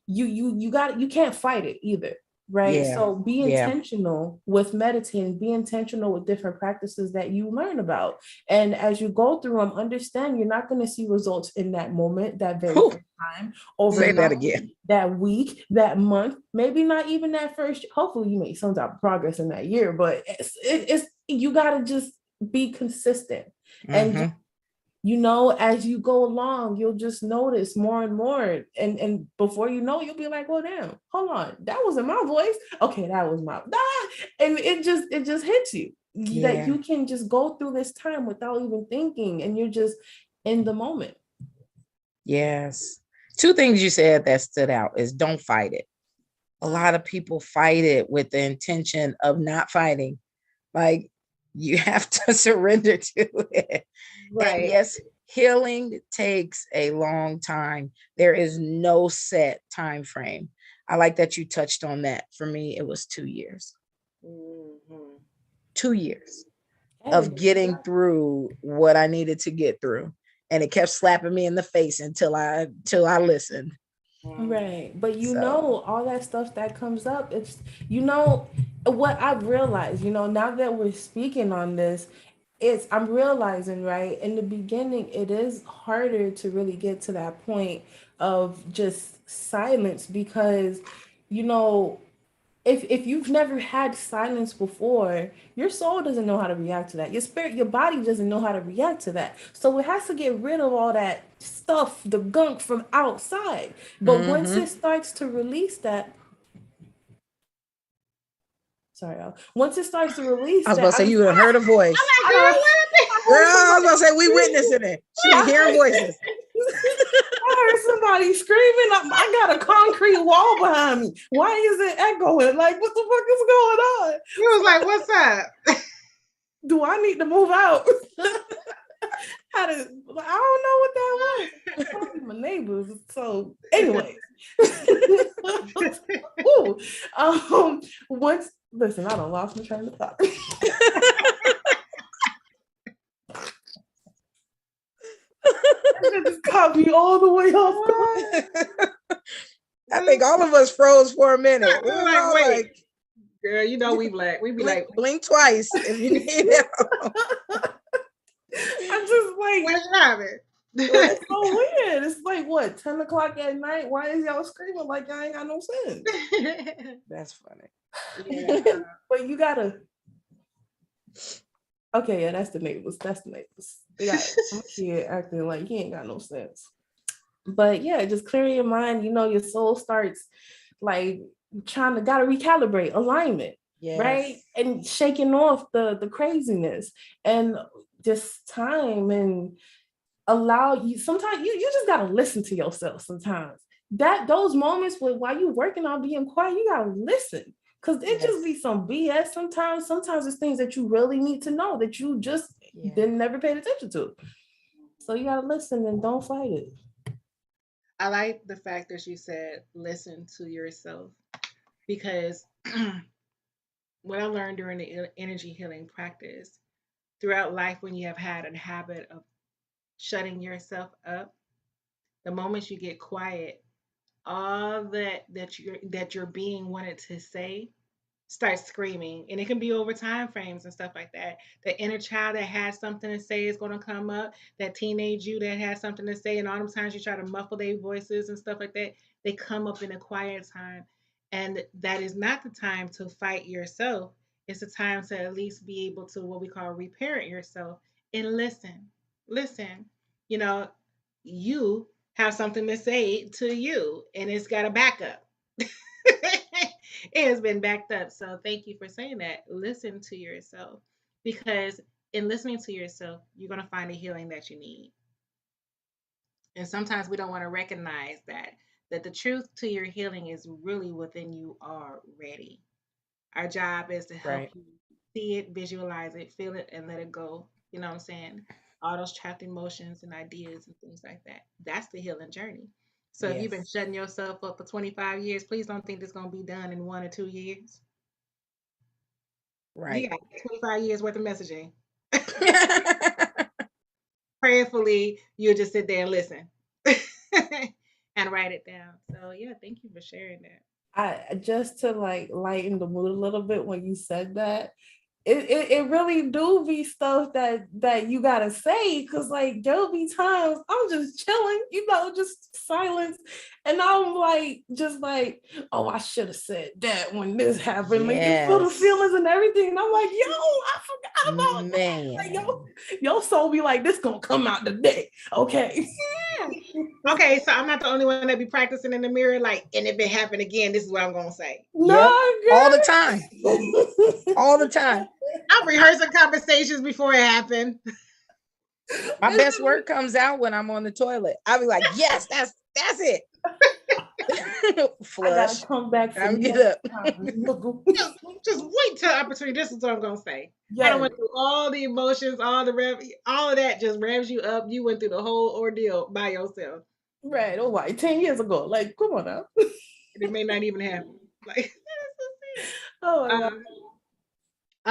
you can't fight it either, right? Yeah. So be Yeah. intentional with meditating, be intentional with different practices that you learn about, and as you go through them, understand you're not going to see results in that moment, that very Whew. first time, Say that overnight, again. that week, that month, maybe not even that first. Hopefully you make some type of progress in that year, but it's you got to just be consistent. And Hmm. as you go along, you'll just notice more and more. And before you know, you'll be like, well, damn, hold on. That wasn't my voice. Okay, that was my and it just hits you that Yeah. you can just go through this time without even thinking, and you're just in the moment. Yes. Two things you said that stood out is don't fight it. A lot of people fight it with the intention of not fighting. Like, you have to surrender to it. And Right. yes, healing takes a long time. There is no set time frame. I like that you touched on that. For me, it was 2 years. Mhm. 2 years Hey, of getting through what I needed to get through. And it kept slapping me in the face until I listened. Mhm. right. But So all that stuff that comes up, it's what I've realized, now that we're speaking on this, I'm realizing, right, in the beginning it is harder to really get to that point of just silence because you know if you've never had silence before, your soul doesn't know how to react to that. Your spirit, your body doesn't know how to react to that. So it has to get rid of all that stuff, the gunk from outside. But once mm-hmm. it starts to release that, sorry, y'all. Once it starts to I release was about that, to say you would have heard a I'm voice. like, I girl, heard, what I Girl, heard I was somebody about to say we screaming. witnessing it. She hearing voices. I heard somebody screaming. I got a concrete wall behind me. Why is it echoing? Like, what the fuck is going on? you was like, what's up? Do I need to move out? I don't know what that was. Probably my neighbors. So, anyways, ooh, once listen, I don't lost my train of thought. That just caught me all the way off. I think all of us froze for a minute. We I'm was like, all wait, like, girl, you know we black. We be blink, like, blink twice if you need help. I'm just like, what happened? it's so weird. It's like what 10 o'clock at night. Why is y'all screaming like y'all ain't got no sense? That's funny. Yeah. But you gotta Okay, yeah, that's the neighbors. That's the neighbors. They got some kid acting like he ain't got no sense. But yeah, just clear your mind. You know, your soul starts like trying to gotta recalibrate alignment, right? Yes. And shaking off the craziness and just time and allow you. Sometimes you just gotta listen to yourself. Sometimes that those moments with while you working on being quiet, you gotta listen. Cause it just be Yes. some BS sometimes. Sometimes it's things that you really need to know that you just Yeah. didn't never paid attention to. So you gotta listen and don't fight it. I like the fact that you said listen to yourself because what I learned during the energy healing practice throughout life when you have had a habit of shutting yourself up, the moment you get quiet, all that your being wanted to say starts screaming, and it can be over time frames and stuff like that. The inner child that has something to say is going to come up. That teenage you that has something to say, and all the times you try to muffle their voices and stuff like that, they come up in a quiet time, and that is not the time to fight yourself. It's a time to at least be able to what we call reparent yourself and listen. Listen, you know, you have something to say to you, and it's got a backup. It has been backed up. So thank you for saying that. Listen to yourself because in listening to yourself, you're going to find the healing that you need. And sometimes we don't want to recognize that the truth to your healing is really within you already. Our job is to help Right. you see it, visualize it, feel it, and let it go. You know what I'm saying? All those trapped emotions and ideas and things like that. That's the healing journey. So if you've been Yes. shutting yourself up for 25 years, please don't think it's going to be done in 1 or 2 years. You Right. got 25 years worth of messaging. Prayerfully, you'll just sit there and listen and write it down. So, yeah, thank you for sharing that. I just to like lighten the mood a little bit when you said that, it really do be stuff that you gotta say because like there'll be times I'm just chilling, just silence, and I'm like just like, oh, I should have said that when this happened. Like you feel the Yes. feelings and everything, and I'm like, yo, I forgot about that. Like Man. your soul be like, this gonna come out today, okay? Yeah. Okay, so I'm not the only one that be practicing in the mirror. Like, and if it happened again, this is what I'm gonna say. Yep. No, All the time. girl. All the time. I'm rehearsing conversations before it happened. My best work comes out when I'm on the toilet. I'll be like, yes, that's it. I gotta Flush. come back for Time to get next up. time. just, just wait till opportunity. This is what I'm gonna say. I don't Yes, went through all the emotions, all of that just revs you up. You went through the whole ordeal by yourself. right. Oh, why? 10 years ago. Like, come on now. And it may not even happen. Like that is so Oh my sad. god.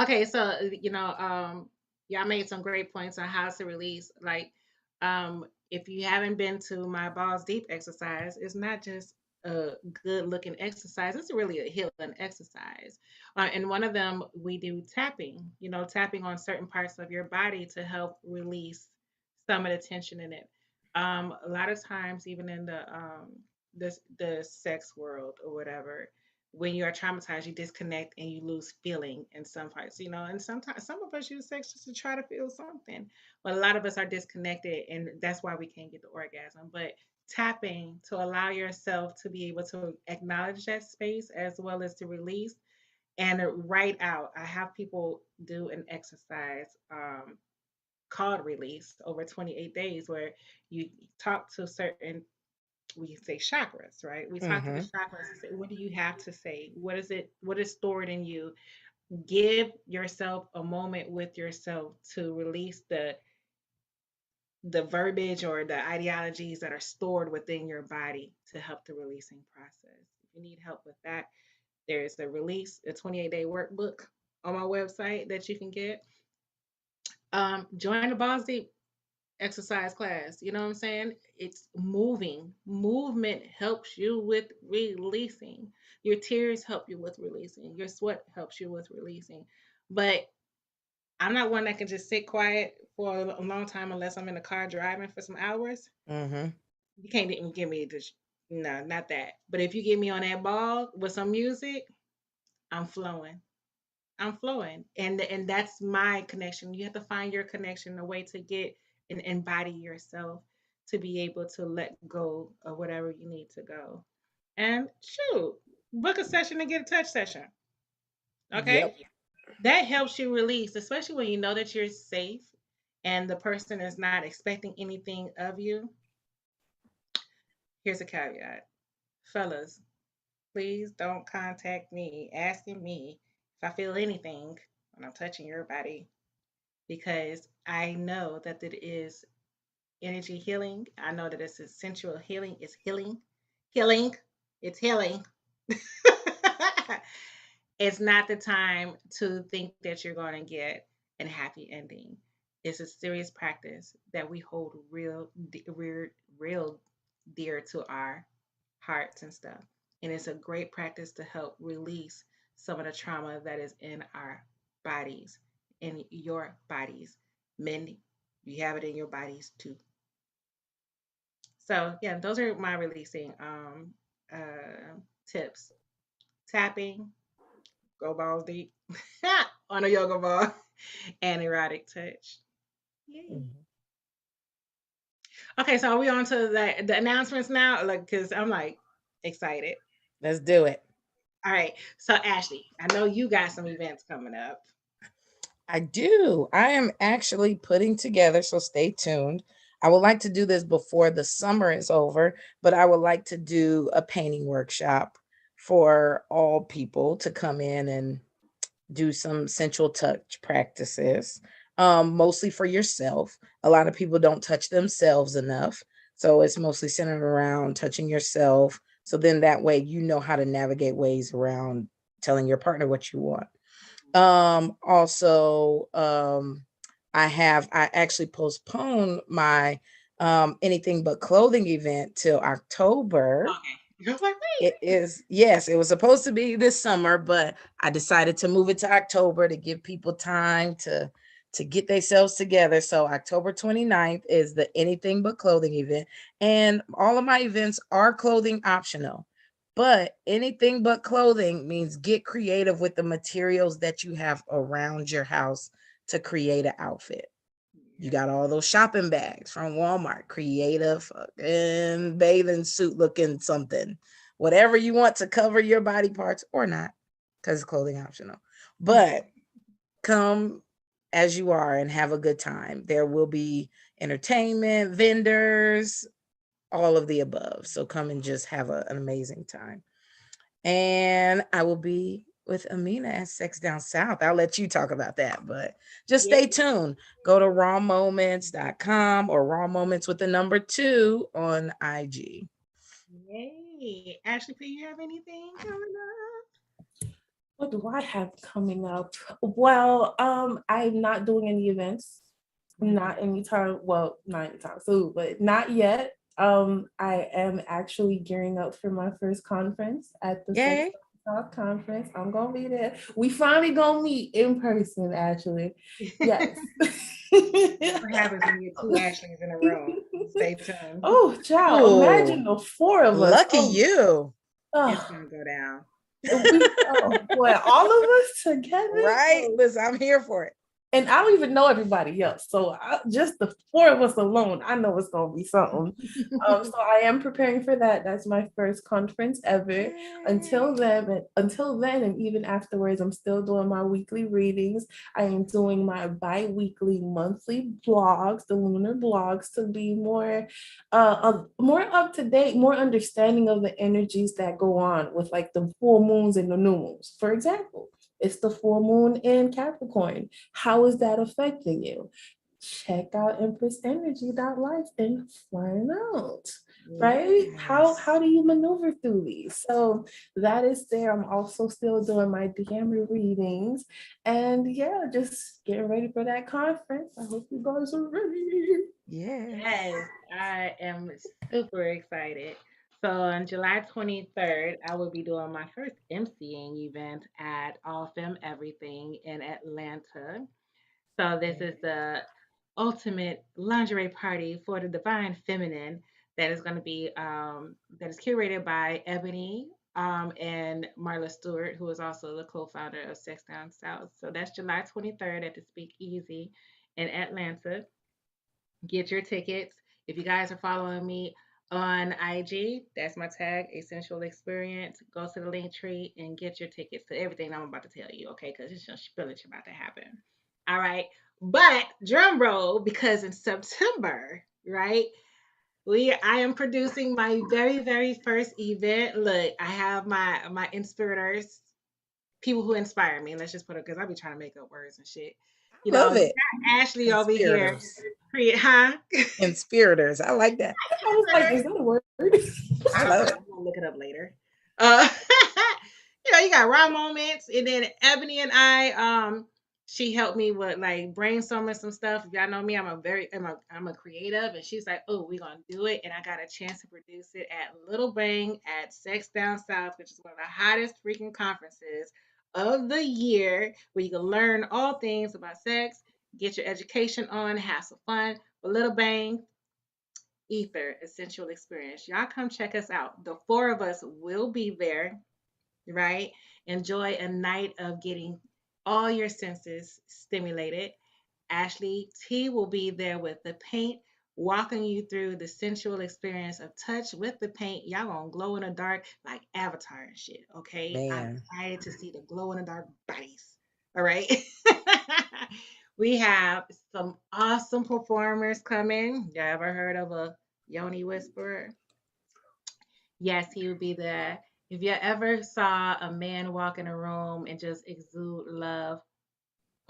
Okay, so y'all made some great points on how to release. Like, if you haven't been to my balls deep exercise, it's not just a good looking exercise. It's really a healing exercise. And one of them we do tapping. Tapping on certain parts of your body to help release some of the tension in it. A lot of times, even in the sex world or whatever, when you are traumatized, you disconnect and you lose feeling in some parts. And sometimes some of us use sex just to try to feel something, but a lot of us are disconnected, and that's why we can't get the orgasm. But tapping to allow yourself to be able to acknowledge that space as well as to release and write out. I have people do an exercise called release over 28 days where you talk to certain, we say chakras, right? We talk to the Mm-hmm. chakras and say, what do you have to say? What is it? What is stored in you? Give yourself a moment with yourself to release the verbiage or the ideologies that are stored within your body to help the releasing process. If you need help with that, there's a 28-day workbook on my website that you can get. Join the Balls Deep exercise class. You know what I'm saying? It's moving. Movement helps you with releasing. Your tears help you with releasing. Your sweat helps you with releasing. But I'm not one that can just sit quiet for a long time unless I'm in the car driving for some hours. Mm-hmm. You can't even give me this. No, not that. But if you get me on that ball with some music, I'm flowing. I'm flowing. And that's my connection. You have to find your connection, a way to get and embody yourself to be able to let go of whatever you need to go. And shoot, book a session and get a touch session. Okay? Yep. That helps you release, especially when you know that you're safe and the person is not expecting anything of you. Here's a caveat. Fellas, please don't contact me asking me if I feel anything when I'm touching your body, because I know that it is energy healing. I know that it's sensual healing. It's healing. Healing. It's healing. It's not the time to think that you're going to get a happy ending. It's a serious practice that we hold real dear to our hearts and stuff. And it's a great practice to help release some of the trauma that is in our bodies, in your bodies. Men, you have it in your bodies too. So yeah, those are my releasing tips. Tapping, go balls deep on a yoga ball, and erotic touch. Yay. Mhm. Okay, so are we on to the announcements now? Like, cause I'm like excited. Let's do it. All right. So Ashley, I know you got some events coming up. I do. I am actually putting together, so stay tuned. I would like to do this before the summer is over, but I would like to do a painting workshop for all people to come in and do some sensual touch practices, mostly for yourself. A lot of people don't touch themselves enough. So it's mostly centered around touching yourself. So then that way you know how to navigate ways around telling your partner what you want. Also, I actually postponed my anything but clothing event till October. Okay. You're like, It is, yes, it was supposed to be this summer, but I decided to move it to October to give people time to get themselves together. So October 29th is the anything but clothing event. And all of my events are clothing optional. But anything but clothing means get creative with the materials that you have around your house to create an outfit. You got all those shopping bags from Walmart, creative fucking bathing suit looking something, whatever you want to cover your body parts or not, because it's clothing optional. yeah. But come as you are and have a good time. There will be entertainment, vendors, all of the above. So come and just have an amazing time. And I will be with Aaminah at Sex Down South. I'll let you talk about that, but just Yeah. stay tuned. Go to rawmoments.com or raw moments with the number 2 on IG. Yay. Ashley, do you have anything coming What do I have coming up? Well, I'm not doing any events. up? Not anytime, well, not anytime soon, but not yet. I am actually gearing up for my first conference at the Sex Yay. Talk conference. I'm gonna be there. We finally gonna meet in person, actually. Yes. What happens when you two Ashleys in a room? Stay tuned. Oh, child, imagine Ooh, the four of us. lucky you. It's Oh, gonna go down. oh boy, all of us together. Right? Oh, Listen, I'm here for it. and I don't even know everybody else. So just the four of us alone, I know it's gonna be something. So I am preparing for that. That's my first conference ever. Yay. Until then, and even afterwards, I'm still doing my weekly readings. I am doing my bi-weekly, monthly blogs, the lunar blogs, to be more up to date, more understanding of the energies that go on with like the full moons and the new moons. For example, it's the full moon in Capricorn. How is that affecting you? Check out empressenergy.life and find out, right? How Yes. do you maneuver through these? So that is there. I'm also still doing my DM readings, and yeah, just getting ready for that conference. I hope you guys are ready. Yes. Yes, I am super excited. So on July 23rd, I will be doing my first emceeing event at All Femme Everything in Atlanta. So this is the ultimate lingerie party for the divine feminine that is going to be that is curated by Ebony. and Marla Stewart, who is also the co-founder of Sex Down South. So that's July 23rd at the Speakeasy in Atlanta. Get your tickets. If you guys are following me on IG, that's my tag, Essential Experience. Go to the link tree and get your tickets to everything I'm about to tell you, okay? Because it's just spillage about to happen. All right. But drum roll, because in September, right? I am producing my very first event. Look, I have my inspirators, people who inspire me. Let's just put it because I be trying to make up words and shit. You Love know, we it. got Ashley over here. Conspirators. Create, huh? Conspirators. I like that. I was like, is that a word? I I don't love know. it. I'm gonna look it up later. Uh, you got raw moments, and then Ebony and she helped me with like brainstorming some stuff. If y'all know me, I'm a creative, and she's like, "Oh, we're gonna do it," and I got a chance to produce it at Little Bang at Sex Down South, which is one of the hottest freaking conferences of the year, where you can learn all things about sex, get your education on, have some fun. But Little Bang, Ether Essential Experience. Y'all come check us out. The four of us will be there, right? Enjoy a night of getting all your senses stimulated. Ashley T will be there with the paint, walking you through the sensual experience of touch with the paint. Y'all gonna glow in the dark like Avatar and shit, okay? I'm Man. excited to see the glow in the dark bodies. All right. We have some awesome performers coming. You ever heard of a Yoni Whisperer? Yes, he would be there. If you ever saw a man walk in a room and just exude love,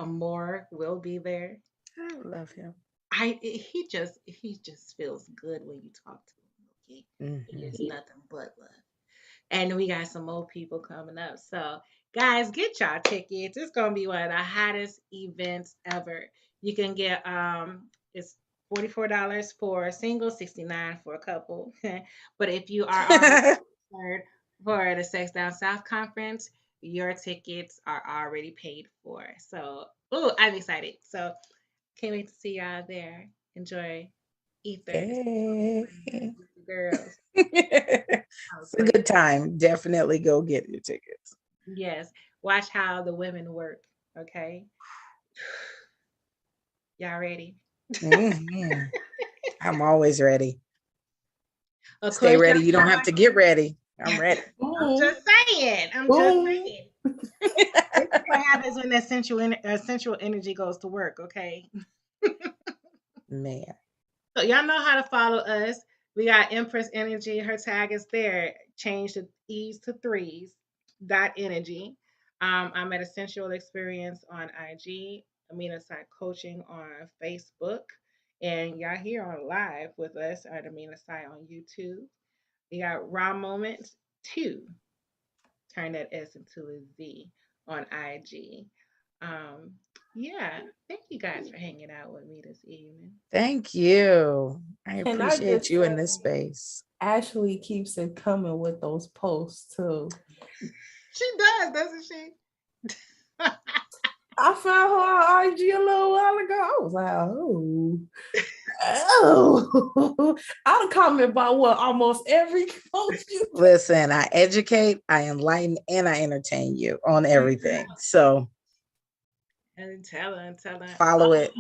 Amor will be there. I love him. He just feels good when you talk to him. Okay, he Hmm. is nothing but love. And we got some more people coming up. So, guys, get y'all tickets. It's gonna be one of the hottest events ever. You can get it's $44 for a single, 69 for a couple. But if you are already registered for the Sex Down South conference, your tickets are already paid for. So, oh, I'm excited. So, can't wait to see y'all there. Enjoy Ether, Hey. with the girls. I was It's a like, good time. Definitely go get your tickets. yes, watch how the women work. Okay, y'all ready? Hmm. I'm always ready. Of Stay course, y'all ready. You don't have know. to get ready. I'm ready. I'm Boom, just saying. I'm just boom. saying. This is what happens when that sensual energy goes to work. Okay, Man. so y'all know how to follow us. We got Empress Energy. Her tag is there. Change the E's to threes. Dot energy. I'm at Essential Experience on IG. Aaminah Sai Coaching on Facebook. And y'all here on live with us at Aaminah Sai on YouTube. We got Raw Moments 2. Turn that S into a Z on IG. Um, yeah, thank you guys for hanging out with me this evening. Thank you. I Can I appreciate just you in this say, space. Ashley keeps it coming with those posts too. She does, doesn't she? I found her on IG a little while ago. I was like, oh. I'll comment about what almost every post you. Listen, I educate, I enlighten, and I entertain you on everything. So And tell her. follow it.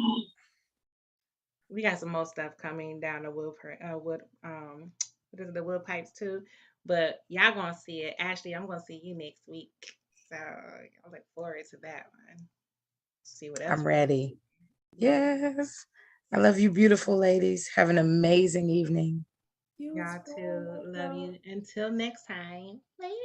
We got some more stuff coming down the what is it, the wood pipes too. But y'all gonna see it. Ashley, I'm gonna see you next week. So I look forward to that one. See what else I'm we got. ready. Yeah. Yes. I love you, beautiful ladies. Have an amazing evening. You was Y'all too. Love well. you. Until next time. Later.